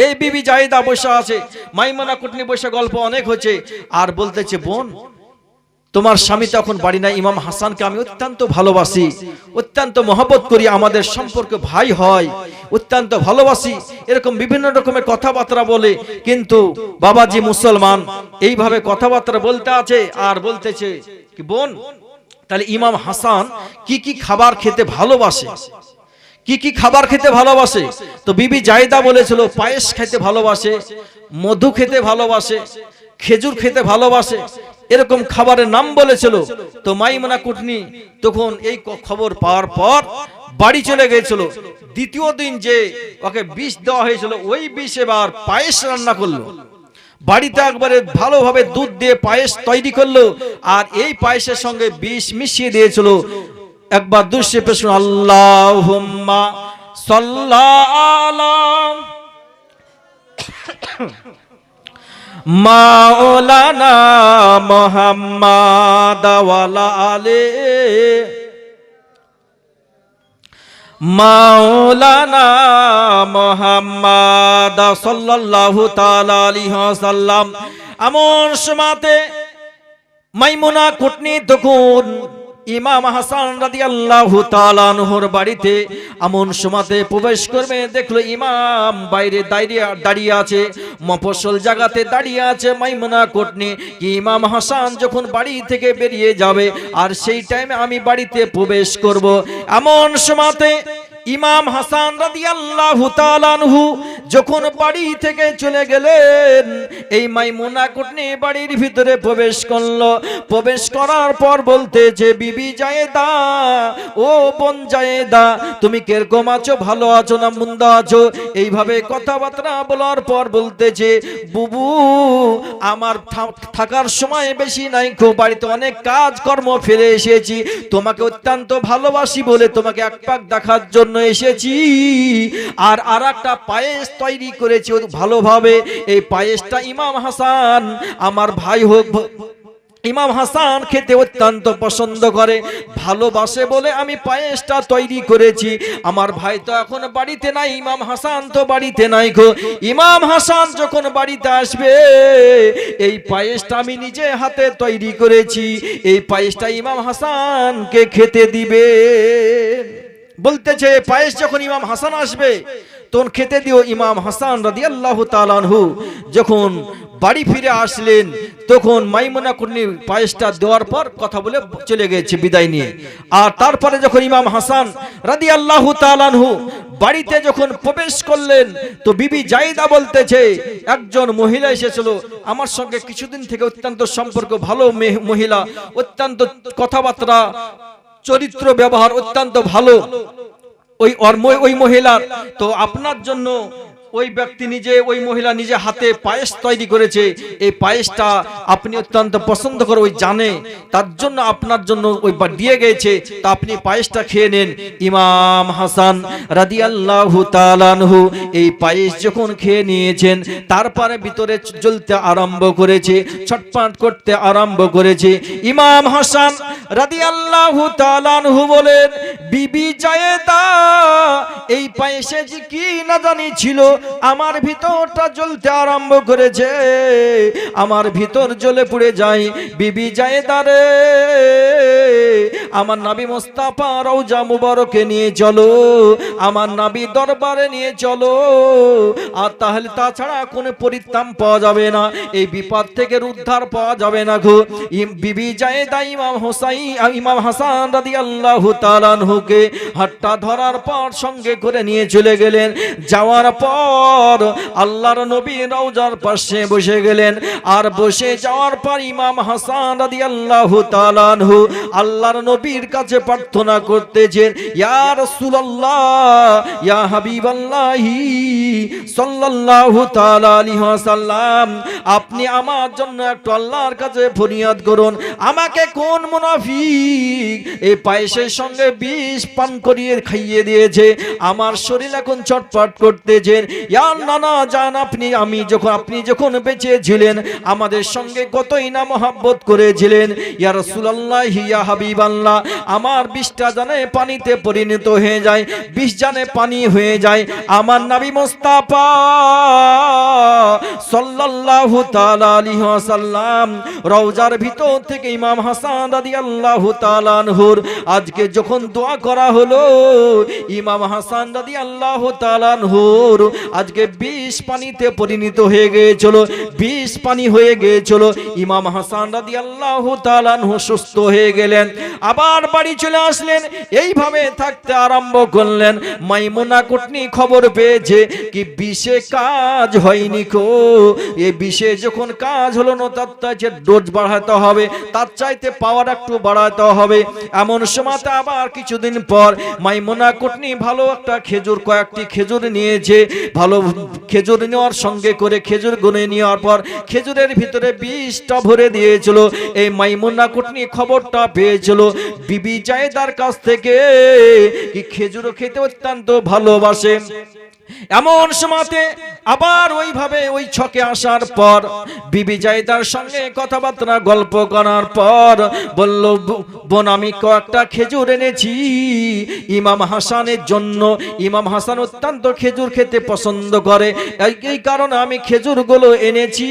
এই বিবি জায়দা বসে আছে, মাইমুনা কুটনি বসে গল্প অনেক হয়েছে, আর বলতেছে বোন তোমার স্বামী তখন বাড়ি নাই, ইমাম হাসানকে আমি অত্যন্ত ভালোবাসি, অত্যন্ত মহব্বত করি, আমাদের সম্পর্ক ভাই হয়, অত্যন্ত ভালোবাসি, এরকম বিভিন্ন রকমের কথাবার্তা বলে। কিন্তু বাবাজি মুসলমান এইভাবে কথাবার্তা বলতে আছে, আর বলতেছে কি বোন তাহলে ইমাম হাসান কি কি খাবার খেতে ভালোবাসে, কি কি খাবার খেতে ভালোবাসে? তো বিবি জায়দা বলেছিল পায়েস খেতে ভালোবাসে, মধু খেতে ভালোবাসে, খেজুর খেতে ভালোবাসে, এরকম খাবারের নাম বলেছিল। তো মাইমুনা কুটনি তখন এই খবর পাওয়ার পর বাড়ি চলে গিয়েছিল। দ্বিতীয় দিন যে ওকে বিষ দেওয়া হয়েছিল ওই বিষ এবার পায়েস রান্না করলো, বাড়িতে একবারে ভালোভাবে দুধ দিয়ে পায়েস তৈরি করলো, আর এই পায়েসের সঙ্গে বিষ মিশিয়ে দিয়েছিল। একবার দুশে পেশ আল্লাহুম্মা সাল্লি আলা মাওলানা মুহাম্মদ ওয়ালা আলে মাওলানা মুহাম্মদ সাল্লাল্লাহু তাআলা আলাইহি ওয়াসাল্লাম। এমন সময়তে মাইমুনা কুটনি তখন ইমাম হাসান রাদিয়াল্লাহু তাআলা আনহুর বাড়িতে এমন সময়তে প্রবেশ করবে, দেখলো ইমাম বাইরে দাঁড়িয়ে আছে, মফস্বল জায়গাতে দাঁড়িয়ে আছে মাইমুনা কুটনি। ইমাম হাসান যখন বাড়ি থেকে বেরিয়ে যাবে আর সেই টাইমে আমি বাড়িতে প্রবেশ করব। এমন সময়তে ইমাম হাসান রাদিয়াল্লাহু তাআলা আনহু যখন বাড়ি থেকে চলে গেলেন, এই মাইমুনা কুটনি বাড়ির ভিতরে প্রবেশ করলো। প্রবেশ করার পর বলতেছে, বিবি জায়েদা, ও বোন জায়েদা, তুমি কিরকম আছো, ভালো আছো না মন্দ আছো? এইভাবে কথাবার্তা বলার পর বলতেছে, বুবু আমার থাকার সময় বেশি নাই, খুব বাড়িতে অনেক কাজ কর্ম ফেলে এসেছি, তোমাকে অত্যন্ত ভালোবাসি বলে তোমাকে এক পাক দেখার জন্য এসেছি। আর একটা পায়েস তৈরি করেছি ভালোভাবে। এই পায়েসটা ইমাম হাসান, আমার ভাই হোক, ইমাম হাসান খেতে অত্যন্ত পছন্দ করে, ভালোবাসে বলে আমি পায়েসটা তৈরি করেছি। আমার ভাই তো এখন বাড়িতে নাই, ইমাম হাসান তো বাড়িতে নাই গো। ইমাম হাসান যখন বাড়িতে আসবে, এই পায়েসটা আমি নিজে হাতে তৈরি করেছি, এই পায়েসটা ইমাম হাসানকে খেতে দিবে। বলতেছে পায়েস যখন ইমাম হাসান আসবে তখন খেতে দিও। ইমাম হাসান রাদিয়াল্লাহু তাআলা আনহু যখন বাড়ি ফিরে আসলেন, তখন মাইমুনা কুটনি পায়েসটা দেওয়ার পর কথা বলে চলে গেছে বিদায় নিয়ে। আর তারপরে যখন ইমাম হাসান রাদিয়াল্লাহু তাআলা আনহু বাড়িতে যখন প্রবেশ করলেন, তো বিবি জায়েদা বলতেছে, একজন মহিলা এসেছিল আমার সঙ্গে কিছুদিন থেকে, অত্যন্ত সম্পর্ক ভালো মহিলা, অত্যন্ত কথাবার্তা চরিত্র ব্যবহার অত্যন্ত ভালো ওই মহিলার। তো আপনার জন্য ওই ব্যক্তি নিজে, ওই মহিলা নিজে হাতে পায়েস তৈরি করেছে, এই পায়েসটা আপনি অত্যন্ত পছন্দ করে ওই জানে, তার জন্য আপনার জন্য ওই দিয়ে গেছে, তা আপনি পায়েসটা খেয়ে নেন। ইমাম হাসান রাদিয়াল্লাহু তাআলা আনহু এই পায়েস যখন খেয়ে নিয়েছেন, তারপরে ভিতরে জ্বলতে আরম্ভ করেছে, ছটফট করতে আরম্ভ করেছে। ইমাম হাসান রাদিয়াল্লাহু তাআলা আনহু বলেন, বিবি জায়েদা, এই পায়েসে যে কি না জানি ছিল, আমার ভিতরটা জ্বলতে আরম্ভ করেছে, আমার ভিতর জ্বলে পুড়ে যায়। বিবি জায়েদা রে, আমার নবী মুস্তাফা রওজা মুবারকে নিয়ে চলো, আমার নবী দরবারে নিয়ে চলো, আর তাহলে তাছাড়া কোনো পরিত্রাণ পাওয়া যাবে না, এই বিপদ থেকে উদ্ধার পাওয়া যাবে না গো। বিবি জায়েদা ইমাম হাসান রাদিয়াল্লাহু তাআলা আনহুকে হাতটা ধরার পর সঙ্গে করে নিয়ে চলে গেলেন। যাওয়ার পর আল্লাহর নবী রওজার পাশে বসে গেলেন। আর বসে যাওয়ার পর ইমাম হাসান রাদিয়াল্লাহু তাআলা আনহু আল্লাহর নবীর কাছে প্রার্থনা করতেছেন, ইয়া রাসূলুল্লাহ, ইয়া হাবিবাল্লাহি সাল্লাল্লাহু তাআলা আলাইহি ওয়াসাল্লাম, আপনি আমার জন্য একটু আল্লাহর কাছে ফরিয়াদ করুন। আমাকে কোন মুনাফিক এই পায়েসের সঙ্গে বিষ পান করিয়ে খাইয়ে দিয়েছে, আমার শরীর এখন ছটফট করতেছেন। ইয়া নানা জান, আপনি যখন বেঁচে ছিলেন আমাদের সঙ্গে কতই না মহব্বত করেছিলেন। ইয়া রাসূলুল্লাহ, ইয়া হাবিবাল্লাহ, আমার বিষটা জানে পানিতে পরিণত হয়ে যায়, বিষ জানে পানি হয়ে যায়। আমার নবী মুস্তাফা সাল্লাল্লাহু তাআলা আলাইহি ওয়াসাল্লাম রওজার ভিতর থেকে ইমাম হাসান রাদিয়াল্লাহু তাআলা আনহুর আজকে যখন দোয়া করা হলো, ইমাম হাসান রাদিয়াল্লাহু তাআলা আনহুর আজকে বিষ পানিতে পরিণত হয়ে গিয়েছিল, বিষ পানি হয়ে গিয়েছিল। ইমাম হাসান রাদিয়াল্লাহু তাআলা আনহু সুস্থ হয়ে গেলেন, আবার বাড়ি চলে আসলেন। এইভাবে থাকতে আরম্ভ করলেন। মাইমুনা কুটনি খবর পেয়েছে কি বিষে কাজ হয়নি কো, এই বিষে যখন কাজ হলো না, তার চাইতে ডোজ বাড়াতে হবে, তার চাইতে পাওয়ার একটু বাড়াতে হবে। এমন সময় আবার কিছুদিন পর মাইমুনা কুটনি ভালো একটা খেজুর, কয়েকটি খেজুর নিয়েছে। ভালো খেজুর নেওয়ার সঙ্গে করে খেজুর গুনে নেওয়ার পর খেজুরের ভিতরে বিষটা ভরে দিয়েছিল। এই মাইমুনা কুটনি খবরটা পেয়েছিল বিবি জায়েদার কাছ থেকে, কি খেজুর খেতে অত্যন্ত ভালোবাসে। এমন সময়তে আবার ওইভাবে ওই ছকে আসার পর বিবি জায়দার সঙ্গে কথাবার্তা গল্প করার পর বলল, বোন আমি কয়েকটা খেজুর এনেছি ইমাম হাসানের জন্য। ইমাম হাসান অত্যন্ত খেজুর খেতে পছন্দ করে, এই কারণে আমি খেজুরগুলো এনেছি।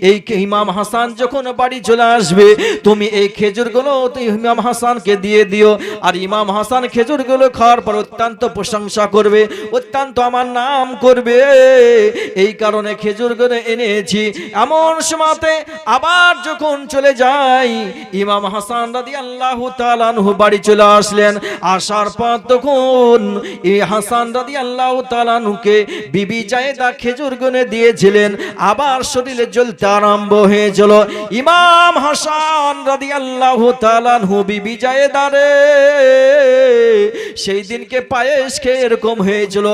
এই ইমাম হাসান যখন বাড়ি চলে আসবে তুমি এই খেজুরগুলো ইমাম হাসানকে দিয়ে দিও। আর ইমাম হাসান খেজুরগুলো খাওয়ার পর অত্যন্ত প্রশংসা করবে, অত্যন্ত আমার নাম করবে, এই কারণে খেজুরগুলো এনেছি। এমন সময়তে আবার যখন চলে যাই ইমাম হাসান রাদিয়াল্লাহু তাআলা আনহু বাড়ি চলে আসলেন। আসার পর তখন এই হাসান রাদিয়াল্লাহু তাআলা আনহুকে বিবি জায়দা খেজুরগুলো দিয়েছিলেন, আবার শরীরে জ্বলতে আরম্ভ হয়েছিল। ইমাম হাসান রাদিয়াল্লাহু তাআলা আনহু বিবি জায়দারে সেই দিনকে পায়েস খেয়ে এরকম হয়েছিল,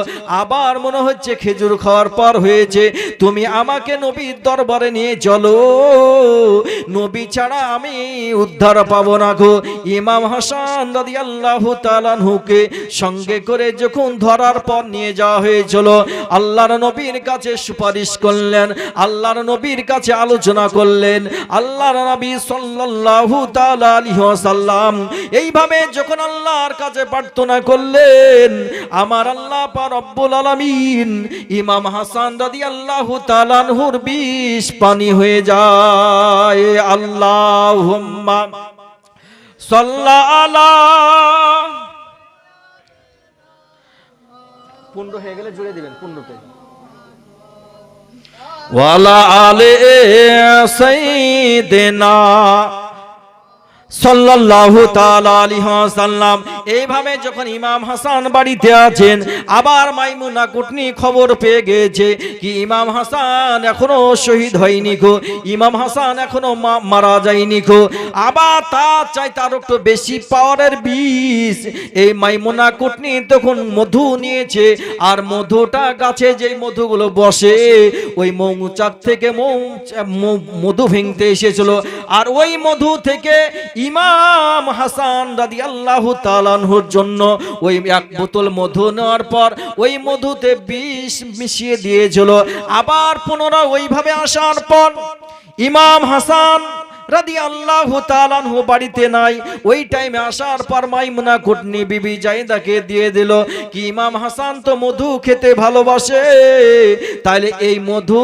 আবার মনে হচ্ছে খেজুর খাওয়ার পর হয়েছে, তুমি আমাকে নবীর দরবারে নিয়ে চলো, নবী ছাড়া আমি উদ্ধার পাবো না গো। ইমাম হাসান রাদিয়াল্লাহু তাআলা আনহুকে সঙ্গে করে যখন ধরার পর নিয়ে যাওয়া হয়েছিল, আল্লাহর নবীর কাছে সুপারিশ করলেন, আল্লাহর নবীর কাছে আলোচনা করলেন। আল্লাহর নবী সাল্লাল্লাহু তাআলা আলাইহি ওয়াসাল্লাম এইভাবে যখন আল্লাহর কাছে প্রার্থনা করলেন, আমার আল্লাহ পাক রব্বুল আলামিন ইমাম হাসান রাদিয়াল্লাহু তাআলা আনহুর বিষ পানি হয়ে যায়। আল্লাহুম্মা সাল্লা আলা, পূর্ণ হয়ে গেলে জুড়ে দিবেন পূর্ণতে, ওয়ালা আলে সাইয়্যিদিনা সাল্লাল্লাহু তাআলা আলাইহি ওয়াসাল্লাম। এইভাবে যখন ইমাম হাসান বাড়িতে আছেন, আবার মাইমুনা কুটনি খবর পেয়ে গেছে কি ইমাম হাসান এখনো শহীদ হয়নি গো, ইমাম হাসান এখনো মারা যায়নি গো। আবার তার চাই তার একটু বেশি পাওয়ারের বিষ। এই মাইমুনা কুটনি তখন মধু নিয়েছে, আর মধুটা গাছে যে মধুগুলো বসে ওই মৌচাক থেকে মধু ভেঙতে এসেছিল, আর ওই মধু থেকে ইমাম হাসান রাদিয়াল্লাহু তাআলা আনহুর জন্য ওই এক বোতল মধু নেওয়ার পর ওই মধুতে বিষ মিশিয়ে দিয়েছিল। আবার পুনরায় ওইভাবে আসার পর ইমাম হাসান রাদিয়াল্লাহু তাআলা আনহু বাড়িতে নাই, ওই টাইমে আসার পর মাইমুনা কুটনি বিবি জায়দাকে দিয়ে দিল কি ইমাম হাসান তো মধু খেতে ভালোবাসে, তাইলে এই মধু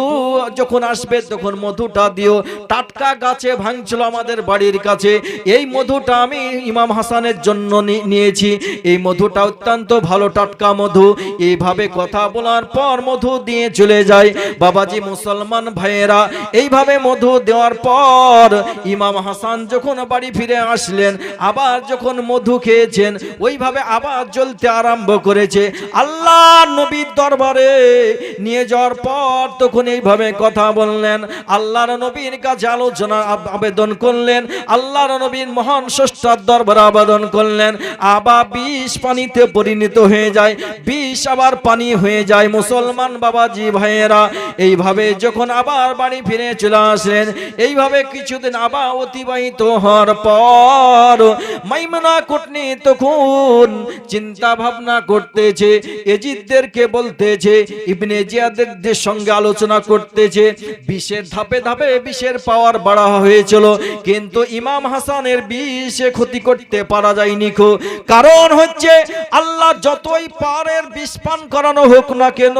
যখন আসবে তখন মধুটা দিও। টাটকা গাছে ভাঙছিল আমাদের বাড়ির কাছে, এই মধুটা আমি ইমাম হাসানের জন্য নিয়েছি, এই মধুটা অত্যন্ত ভালো টাটকা মধু। এইভাবে কথা বলার পর মধু দিয়ে চলে যায়। বাবাজি মুসলমান ভাইয়েরা, এইভাবে মধু দেওয়ার পর ইমাম হাসান যখন বাড়ি ফিরে আসলেন, আবার যখন মধু খেয়েছেন ওইভাবে আবার জ্বলতে আরম্ভ করেছে। আল্লাহ নবীর দরবারে নিয়ে যাওয়ার পর তখন এইভাবে কথা বললেন, আল্লাহর নবীর কাছে আলোচনা আবেদন করলেন, আল্লাহর নবীর মহান স্রষ্টার দরবারে আবেদন করলেন। আবার বিষ পানিতে পরিণত হয়ে যায়, বিষ আবার পানি হয়ে যায়। মুসলমান বাবাজি ভাইয়েরা, এইভাবে যখন আবার বাড়ি ফিরে চলে আসলেন, এইভাবে কিছুদিন আবার অতিবাহিত হওয়ার পর মাইমুনা কুটনি তখন চিন্তা ভাবনা করতেছে, এজিদদেরকে বলতেছে, ইবনে জিয়াদের সঙ্গে আলোচনা করতেছে। বিষের ধাপে ধাপে বিষের পাওয়ার বাড়া হয়েছিল, কিন্তু ইমাম হাসানের বিষে ক্ষতি করতে পারা যায়নি। কারণ হচ্ছে আল্লাহ যতই পাওয়ারের বিষ পান করানো হোক না কেন,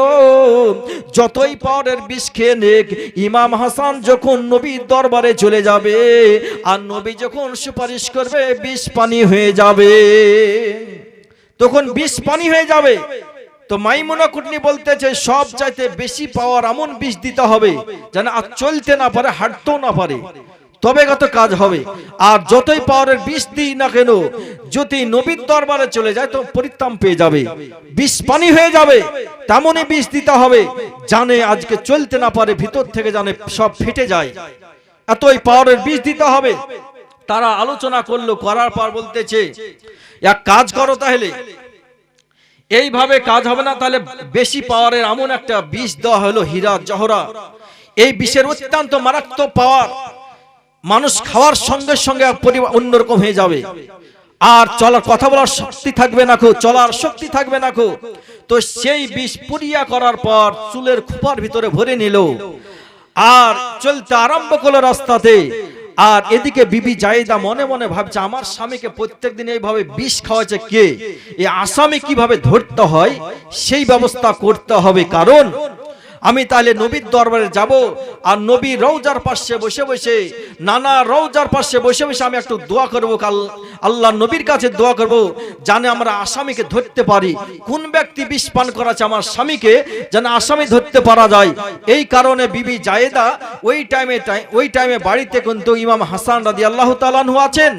যতই পাওয়ারের বিষ খেয়ে নেক, ইমাম হাসান যখন নবীর দরবারে চলে যাবে আর নবী যখন সুপারিশ করবে বিষ পানি হয়ে যাবে, তখন বিষ পানি হয়ে যাবে। তো মাইমুনা কুটনি বলতেছে সব চাইতে বেশি পাওয়ার এমন বিষ দিতে হবে যেন আর চলতে না পারে, হাঁটতেও না পারে, তবে কত কাজ হবে। আর যতই পাওয়ারের বিষ দিই না কেন, যদি নবীর দরবারে চলে যায় তো পরিত্রাণ পেয়ে যাবে, বিষ পানি হয়ে যাবে। তেমনই বিষ দিতে হবে জানে আজকে চলতে না পারে, ভিতর থেকে জানে সব ফেটে যায়, এতই পাওয়ারের বিষ দিতে হবে। তারা আলোচনা করলো, করার পর বলতেছে এক কাজ করো, তাহলে এইভাবে কাজ হবে না, তাহলে বেশি পাওয়ারের এমন একটা বিষ দেওয়া হলো, হীরা জহরা। এই বিষের অত্যন্ত মারাত্মক পাওয়ার, মানুষ খাওয়ার সঙ্গে সঙ্গে অন্যরকম হয়ে যাবে। আর চলার কথা বলার শক্তি থাকবে না কো, চলার শক্তি থাকবে না কো। তো সেই বিষ পুড়িয়া করার পর চুলের খোপার ভিতরে ভরে নিল আর চলতে আরম্ভ করলো রাস্তাতে। আর এদিকে বিবি জায়েদা মনে মনে ভাবছে আমার স্বামীকে প্রত্যেকদিন এইভাবে বিষ খাওয়াচ্ছে কে, এই আসামি কিভাবে ধরতে হয় সেই ব্যবস্থা করতে হবে। কারণ আমি তাহলে নবীর দরবারে যাব আর নবী রওজার পাশে বসে বসে, নানা রওজার পাশে বসে বসে আমি একটু দোয়া করব, আল্লাহ নবীর কাছে দোয়া করব জানে আমরা আসামিকে ধরতে পারি, কোন ব্যক্তি বিষ পান করাছে আমার স্বামীকে যেন আসামি ধরতে পারা যায়। এই কারণে বিবি জায়েদা ওই টাইমে বাড়িতে কিন্তু ইমাম হাসান রাদিয়াল্লাহু তাআলা আনহু আছেন,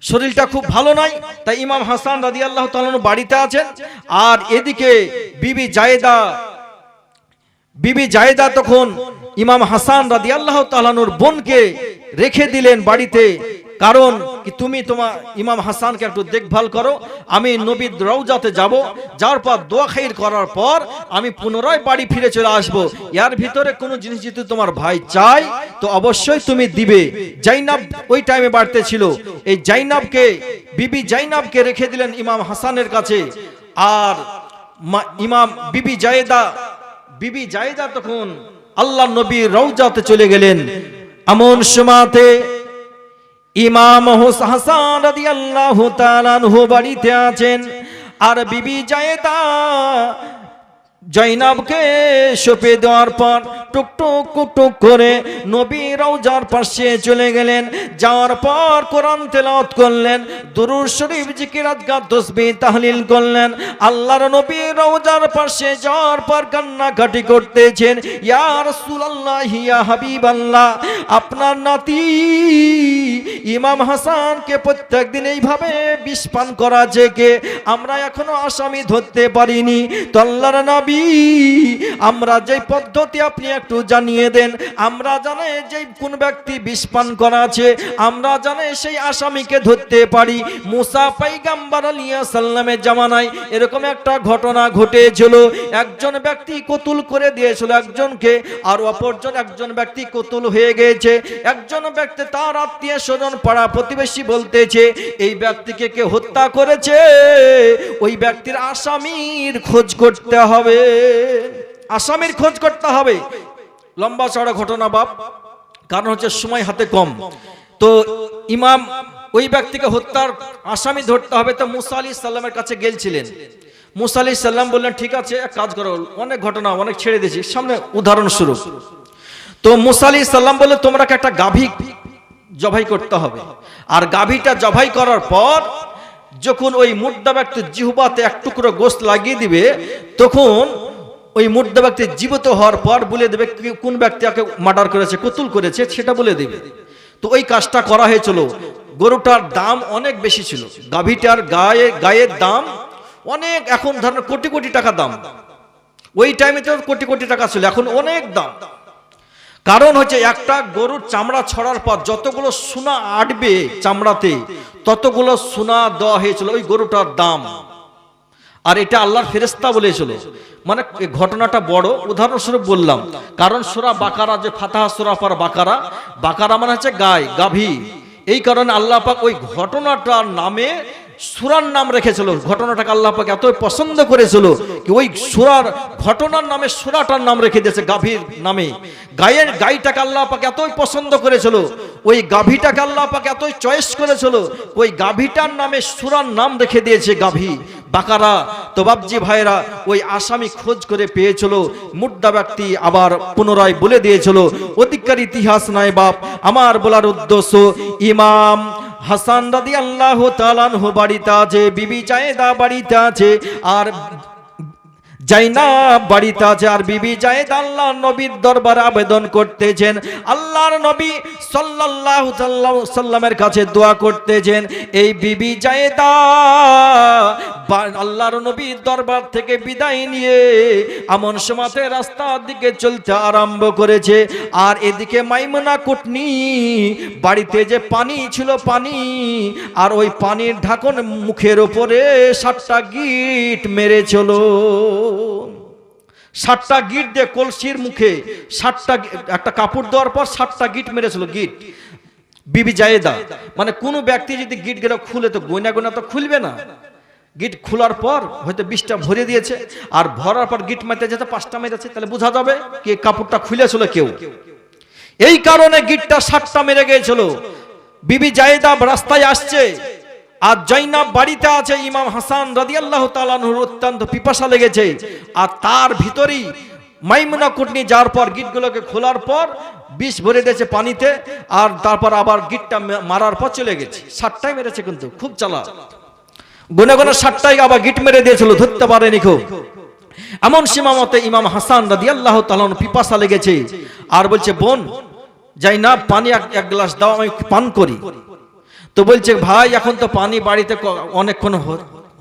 শরীরটা খুব ভালো নয়, তাই ইমাম হাসান রাদিয়াল্লাহু তাআলা আনহু বাড়িতে আছেন। আর এদিকে বিবি জায়েদা তখন ইমাম হাসান রাদিয়াল্লাহু তাআলা আনহুর বোনকে রেখে দিলেন বাড়িতে। কারণ কি তুমি তোমার ইমাম হাসানকে একটু দেখভাল করো, আমি নবীর রওজাতে যাব, যাওয়ার পর দোয়া খাইর করার পর আমি পুনরায় বাড়ি ফিরে চলে আসব। এর ভিতরে কোনো জিনিস যদি তোমার ভাই চাই তো অবশ্যই তুমি দিবে। জাইনাব ওই টাইমে বাড়তে ছিল, এই বিবি জাইনাবকে রেখে দিলেন ইমাম হাসানের কাছে। আর বিবি জায়েদা তখন আল্লাহ নবীর রওজাতে চলে গেলেন। এমন সময়তে ইমাম হাসান রাদিয়াল্লাহু তাআলা আনহু বাড়িতে আছেন। আর বিবি জায়েদা জাইনাবকে সঁপে দেওয়ার পর টুকটুক টুকটুক করে নবী রওজার পাশে চলে গেলেন। যাওয়ার পর কোরআন তেলাওয়াত করলেন, দুরূদ শরীফ জিকির আজকার তাসবিহ তাহলিল করলেন। আল্লাহর নবী রওজার পাশে যাওয়ার পর কান্নাকাটি করতেছেন, ইয়া রাসূলুল্লাহ ইয়া হাবিবাল্লাহ, আপনার নাতি ইমাম হাসানকে প্রত্যেকদিন এইভাবে বিষ পান করাছে কে, আমরা এখনো আসামি ধরতে পারিনি। তো আল্লাহর নবী আমরা যে পদ্ধতি আপনি একটু জানিয়ে দেন, আমরা জানি যে কোন ব্যক্তি বিষ পান করা আছে, আমরা জানি সেই আসামিকে ধরতে পারি। মুসা পয়গম্বর আলাইহিস সালামের জামানায় এরকম একটা ঘটনা ঘটেছিল, একজন ব্যক্তি কতল করে দিয়েছিল একজনকে, আর অপরজন একজন ব্যক্তি কতল হয়ে গিয়েছে। একজন ব্যক্তি তার আত্মীয় স্বজন পাড়া প্রতিবেশী বলতেছে এই ব্যক্তিকে কে হত্যা করেছে, ওই ব্যক্তির আসামির খোঁজ করতে হবে, আসামির খোঁজ করতে হবে। লম্বা চড়া ঘটনা বাপ, কারণ হচ্ছে সময় হাতে কম। তো ইমাম ওই ব্যক্তিকে হত্যার আসামি ধরতে হবে, তো মুসা আলাইহিস সালামের কাছে গেলছিলেন। মুসা আলাইহিস সালাম বললেন ঠিক আছে এক কাজ করো, অনেক ঘটনা অনেক ছেড়ে দিয়েছি, সামনে উদাহরণস্বরূপ। তো মুসা আলাইহিস সালাম বললে তোমরা একটা গাভী জবাই করতে হবে, আর গাভীটা জবাই করার পর যখন ওই মুর্দা ব্যক্তির জিহ্বাতে এক টুকরো গোশত লাগিয়ে দিবে, তখন ওই মুর্দা ব্যক্তি জীবিত হওয়ার পর বলে দেবে কোন ব্যক্তি তাকে মার্ডার করেছে, কতল করেছে সেটা বলে দেবে। তো ওই কাজটা করা হয়েছিল। গরুটার দাম অনেক বেশি ছিল, গাভীটার গায়ের দাম অনেক, এখন ধরেন কোটি কোটি টাকা দাম, ওই টাইমে তো কোটি কোটি টাকা ছিল, এখন অনেক দাম। কারণ হচ্ছে একটা গরুর চামড়া ছড়ার পর যতগুলো সোনা আটবে চামড়াতে ততগুলো সোনা দেওয়া হয়েছিল ওই গরুটার দাম। আর এটা আল্লাহর ফেরেশতা বলেছিল, মানে ঘটনাটা বড়, উদাহরণস্বরূপ বললাম। কারণ সূরা বাকারা যে ফাতিহা সূরা পর বাকারা মানে হচ্ছে গাভী, এই কারণে আল্লাহ পাক ওই ঘটনাটার নামে সূরার নাম রেখেছিল। ঘটনাটাকে আল্লাহ পাক এত পছন্দ করেছিল কি ওই সূরার ঘটনার নামে সূরাটার নাম রেখে দিয়েছে গাভীর নামে। গাইটাকে আল্লাহ পাক এতই পছন্দ করেছিল, ওই গাভীটাকে আল্লাহ পাক এতই চয়েস করেছিল, ওই গাভীটার নামে সূরার নাম রেখে দিয়েছে গাভী বাকারা। তো বাবজি ভাইরা ওই আসামি খোঁজ করে পেয়েছিল, মুর্দা ব্যক্তি আবার পুনরায় বলে দিয়েছিল। অধিকার ইতিহাস নয় বাপ, আমার বলার উদ্দেশ্য ইমাম হাসান রাদিয়াল্লাহু তাআলা আনহু বাড়িতে আছে, বিবি জায়েদা বাড়িতে আছে, আর জাইনাব বাড়িতে আছে। আর বিবি জায়েদা আল্লাহর নবীর দরবারে আবেদন করতেছেন, আল্লাহর নবী সাল্লাল্লাহু আলাইহি সাল্লামের কাছে দোয়া করতেছেন। এই বিবি জায়েদা আল্লাহর নবীর দরবার থেকে বিদায় নিয়ে এমন সময়তে রাস্তার দিকে চলতে আরম্ভ করেছে। আর এদিকে মাইমুনা কুটনি বাড়িতে যে পানি ছিল পানি, আর ওই পানির ঢাকন মুখের উপরে 7টা গিট মেরেছিল, 7টা গিট দিয়ে কলসির মুখে 7টা, একটা কাপড় দেওয়ার পর 7টা গিট মেরেছিল। গিট বিবি জায়েদা, মানে কোনো ব্যক্তি যদি গিট গেলে খুলে তো গোনা গোনা তো খুলবে না। গিট খোলার পর হয়তো 20টা ভরে দিয়েছে, আর ভরার পর গিট মারতে যেতে 5টা মেরেছে, তাহলে বোঝা যাবে কি কাপড়টা খুলেছিল কেউ। এই কারণে গিটটা 7টা মেরে গিয়েছিল। বিবি জায়েদা রাস্তায় আসছে, আর জাইনাব বাড়িতে আছে। ইমাম হাসান রাদিয়াল্লাহু তাআলা আনহুর অত্যন্ত পিপাসা লেগেছে, আর তার ভিতরেই মাইমুনা কুটনি যাওয়ার পর গিটগুলোকে খোলার পর বিষ ভরে দিয়েছে পানিতে, আর তারপর আবার গিটটা মারার পর চলে গেছে। 7টাই মেরেছে, কিন্তু খুব চালাক, গুনে গুনে 7টাই আবার গিট মেরে দিয়েছিল, ধরতে পারেনি খুব। এমন সীমামতে ইমাম হাসান রাদিয়াল্লাহু তাআলা পিপাসা লেগেছে, আর বলছে বোন জাইনাব পানি এক গ্লাস দাও, আমি পান করি। তো বলছে ভাই এখন তো পানি বাড়িতে অনেকক্ষণ,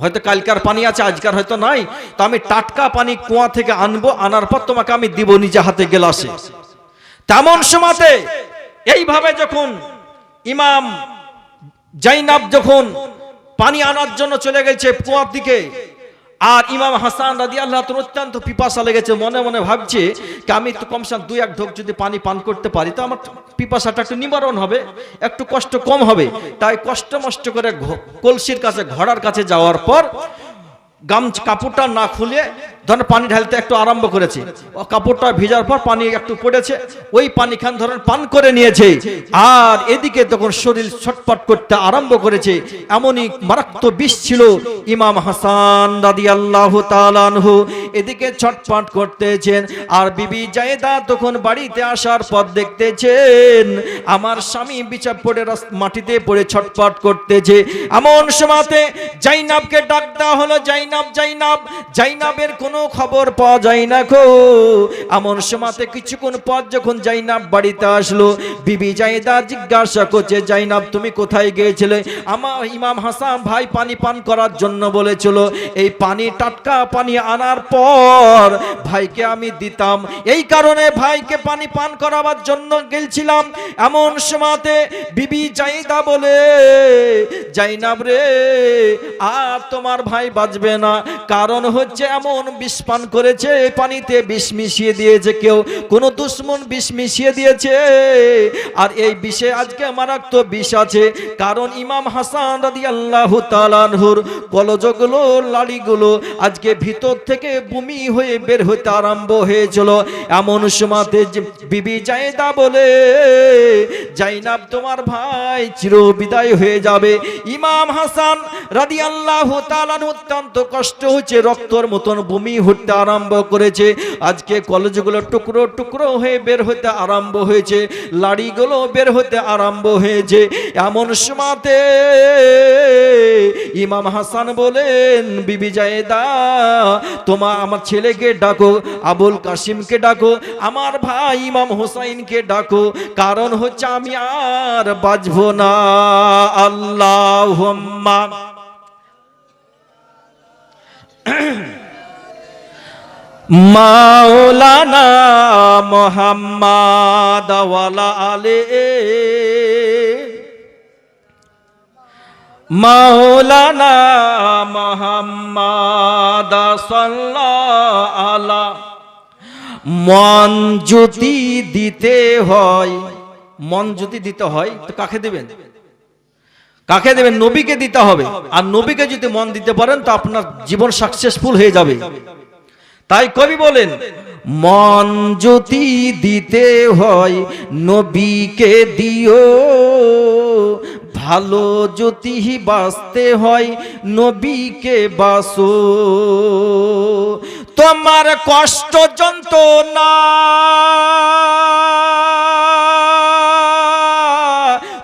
হয়তো কালকার পানি আছে, আজকার হয়তো নাই, তো আমি টাটকা পানি কুয়া থেকে আনবো, আনার পর তোমাকে আমি দিব নিজে হাতে গ্লাসে। তেমন সময়তে এইভাবে যখন ইমাম জাইনাব যখন পানি আনার জন্য চলে গেছে কুয়ার দিকে, আর ইমাম হাসান রাদিয়াল্লাহু তাআলা অত্যন্ত পিপাসা লেগেছে, মনে মনে ভাবছে যে আমি তো কমসে কম 2-1 ঢোক যদি পানি পান করতে পারি তো আমার পিপাসাটা একটু নিবারণ হবে, একটু কষ্ট কম হবে। তাই কষ্ট মষ্ট করে কলসির কাছে, ঘোড়ার কাছে যাওয়ার পর কাপড়টা না খুলে ধরেন পানি ঢালতে একটু আরম্ভ করেছে। কাপড়টা ভিজার পর পানি একটু পড়েছে, ওই পানি খান ধরেন পান করে নিয়েছে। আর এদিকে তখন শরীর ছটফট করতে আরম্ভ করেছে। এমনই মারাত্মক বিষ ছিল ইমাম হাসান রাদিয়াল্লাহু তাআলা আনহু, এদিকে ছটফট করতেছেন। আর বিবি জায়েদা তখন বাড়িতে আসার পর দেখতেছেন আমার স্বামী বিছা পড়ে মাটিতে পড়ে ছটফট করতেছে। এমন সময়তে জাইনাবকে ডাক দেওয়া হলো, জাইনাব জাইনাব। জাইনাবের কোনো খবর পাওয়া যায় না গো। এমন সময়তে কিছুক্ষণ পর যখন জাইনাব বাড়িতে আসলো, বিবি জায়েদা জিজ্ঞাসা করছে জাইনাব তুমি কোথায় গিয়েছিলে? আমার ইমাম হাসান ভাই পানি পান করার জন্য বলেছিল, এই পানি টাটকা পানি আনার পর ভাইকে আমি দিতাম, এই কারণে ভাইকে পানি পান করাবার জন্য গেছিলাম। এমন সময়তে বিবি জায়েদা বলে জাইনাব রে আর তোমার ভাই বাঁচবে না, কারণ হচ্ছে এমন বিষ পান করেছে, পানিতে বিষ মিশিয়ে দিয়েছে, কেউ কোন দুশমন বিষ মিশিয়ে দিয়েছে। আর এই বিষে আজকে মারাত্মক বিষ আছে, কারণ ইমাম হাসান রাদিয়াল্লাহু তাআলা আনহুর কলজগুলো, লাড়িগুলো আজকে ভিতর থেকে বমি হয়ে বের হতে আরম্ভ হয়েছিল। এমন সময়তে বিবি জায়েদা বলে জাইনাব তোমার ভাই চির বিদায় হয়ে যাবে। ইমাম হাসান রাদিয়াল্লাহু তাআলা অত্যন্ত কষ্ট হচ্ছে, রক্তর মতন বমি হতে আরম্ভ করেছে। আজকে কলেজগুলো টুকরো টুকরো হয়ে বের হতে আরম্ভ হয়েছে, লাড়িগুলো বের হতে আরম্ভ হয়েছে। এমন সময়তে ইমাম হাসান বলেন বিবি জায়েদা তোমার আমার ছেলেকে ডাকো, আবুল কাসিমকে ডাকো, আমার ভাই ইমাম হোসাইনকে ডাকো, কারণ হচ্ছে আমি আর বাঁচবো না। আল্লাহুম্মা মাওলানা মুহাম্মাদ ওয়ালা আলে মাওলানা মুহাম্মাদ সাল্লাল্লাহু আলা। মন যদি দিতে হয়, মন যদি দিতে হয় তো কাকে দেবেন? কাকে দেবেন? নবীকে দিতে হবে। আর নবীকে যদি মন দিতে পারেন তো আপনার জীবন সাকসেসফুল হয়ে যাবে। তাই কবি বলেন মন যদি দিতে হয় নবীকে দিও, ভালো যদি বাঁচতে হয় নবীকে বাসো। তোমার কষ্ট যন্ত্রণা,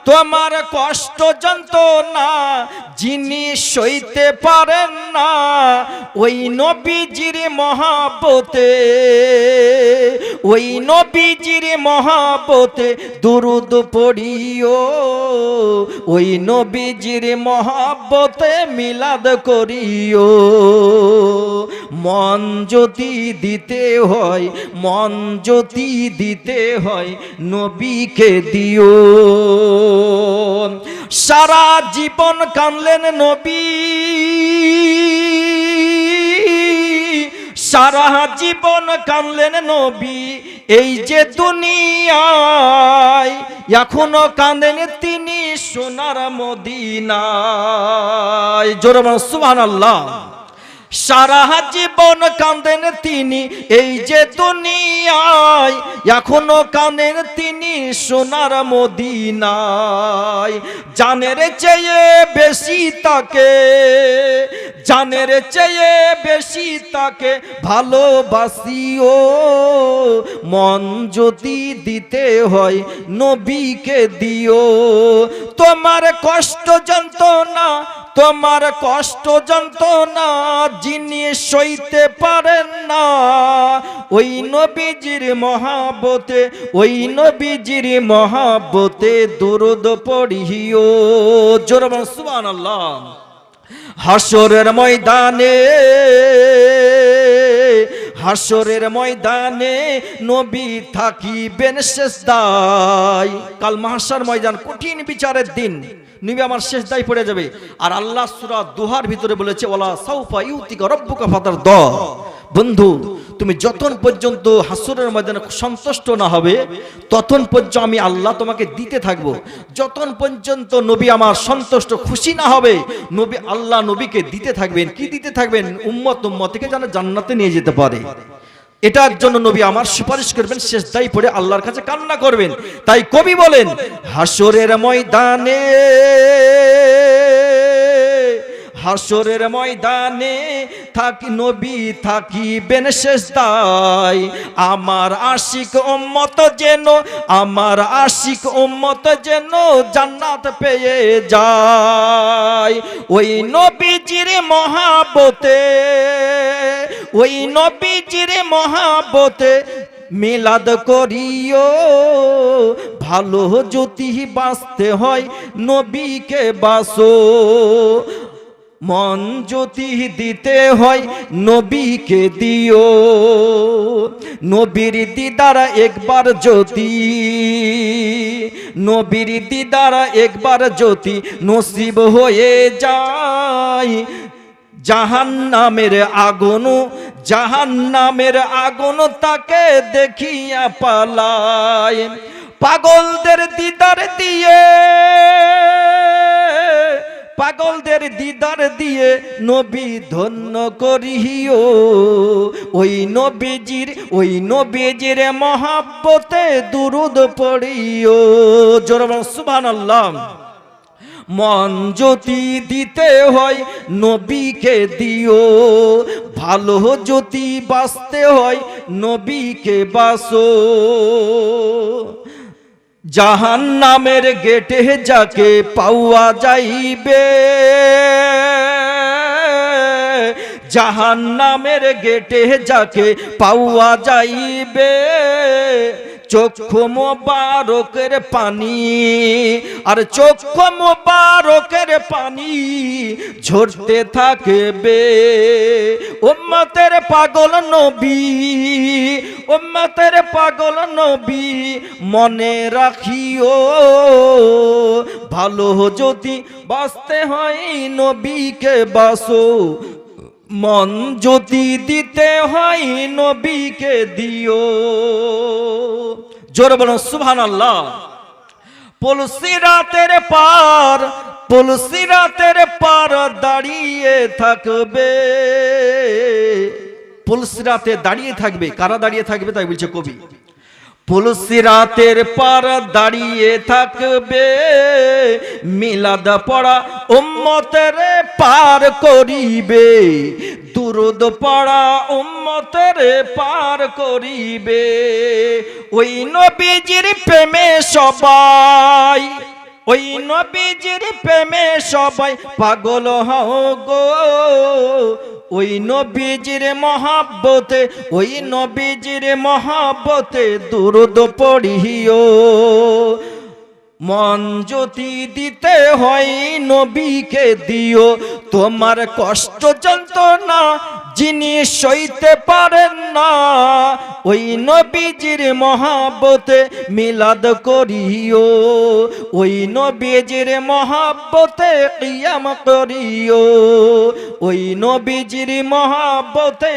তোমার কষ্ট যন্ত্রণা যিনি সইতে পারেন না, ওই নবীজির মহব্বতে, ওই নবীজির মহব্বতে দুরুদ পড়িও, ওই নবীজির মহব্বতে মিলাদ করিও। মন যদি দিতে হয়, মন যদি দিতে হয় নবীকে দিও। সারা জীবন কানলেন নবী, সারা জীবন কানলেন নবী, এই যে দুনিয়ায় এখনো কাঁদেন তিনি সোনার মদিনায়। জোরে বলুন সুবহানাল্লাহ। সারা জীবন কাঁদেন তিনি এই যে দুনিয়ায়, এখনো কাঁদেন তিনি সোনার মদিনায়। জানের চেয়ে বেশি তাকে, জানের চেয়ে বেশি তাকে ভালোবাসিও। মন যদি দিতে হয় নবীকে দিও। তোমার কষ্ট যন্ত্রণা, তোমার কষ্ট যন্ত্রণা যিনি সইতে পারেন না, ওই নবীজির মহাব্বতে, ওই নবীজির মহাব্বতে দুরূদ পড়িও। জোরে বলুন সুবহানাল্লাহ। হাসরের ময়দানে, হাসরের ময়দানে নবী থাকিবেন সিজদায়। কাল মাহশার ময়দান, কঠিন বিচারের দিন, নবী আমার সিজদায় পড়ে যাবে। আর আল্লাহ সূরা দুহার ভিতরে বলেছে ওয়ালা সাউফা ইউতিকা রাব্বুকা ফাতারদা। বন্ধু, তুমি যতক্ষণ পর্যন্ত হাসরের ময়দানে সন্তুষ্ট না হবে ততক্ষণ পর্যন্ত আমি আল্লাহ তোমাকে দিতে থাকবো। যতক্ষণ পর্যন্ত নবী আমার সন্তুষ্ট খুশি না হবে, নবী আল্লাহ নবীকে দিতে থাকবেন। কি দিতে থাকবেন? উম্মতকে যেন জান্নাতে নিয়ে যেতে পারে। এটার জন্য নবী আমার সুপারিশ করবেন, সিজদায় পড়ে আল্লাহর কাছে কান্না করবেন। তাই কবি বলেন হাসরের ময়দানে, হাসরের ময়দানে থাকি নবী থাকিবেন সিজদায়। আমার আশিক উম্মত যেন, আমার আশিক উম্মত যেন জান্নাত পেয়ে যায়। ওই নবীজির মহাব্বতে, ওই নবীজির মহাব্বতে মিলাদ করিও। ভালো যদি বাঁচতে হয় নবীকে বাসো। মন যদি দিতে হয় নবীকে দিও। নবীর দিদার একবার যদি, নবীর দিদার একবার যদি নসিব হয়ে যায়, জাহান্নামের আগুন, জাহান্নামের আগুন তাকে দেখিয়া পালায়। পাগলদের দিদার দিয়ে, পাগলদের দিদার দিয়ে নবী ধন্য করিও। ওই নবীজির, ওই নবীজির মহাব্বতে দুরূদ পড়িও। জোরে বলুন সুবহানাল্লাহ। মন যদি দিতে হয় নবীকে দিও। ভালো যদি বাঁচতে হয় নবীকে বাসো। জাহান্নামের গেটে যাকে পাওয়া যাইবে, জাহান্নামের গেটে যাকে পাওয়া যাইবে, চক্ষু মোবারকের পানি, আর চক্ষু মোবারকের পানি ঝরতে থাকবে। উম্মতের পাগল নবী, উম্মতের পাগল নবী মনে রাখিও। ভালো যদি বাঁচতে হয় নবীকে বাসো। মন যদি দিতে হয় নবীকে দিও। জোরে বলুন সুবহানাল্লাহ। পুলসিরাতের পার, পুলসিরাতের পার দাঁড়িয়ে থাকবে। পুলসিরাতে দাঁড়িয়ে থাকবে। কারা দাঁড়িয়ে থাকবে তাই বলছে কবি। পুলসিরাতের পার দাঁড়িয়ে থাকবে, মিলাদ পড়া উম্মতের পার করিবে। দুরূদ পড়া উম্মতের পার করিবে। ওই নবীজির প্রেমে সবাই, ওই নবীজির প্রেমে সবাই পাগল হও গো। ওই নবীজির মহাব্বতে, ওই নবীজির মহাব্বতে দুরূদ পড়িও। মন যদি দিতে হয় নবীকে দিও। তোমার কষ্ট যন্ত্রণা যিনি সইতে পারেন না, ওই নবীজির মহাব্বতে মিলাদ করিও। ওই নবীজির মহাব্বতে কিয়াম করিও। ওই নবীজির মহাব্বতে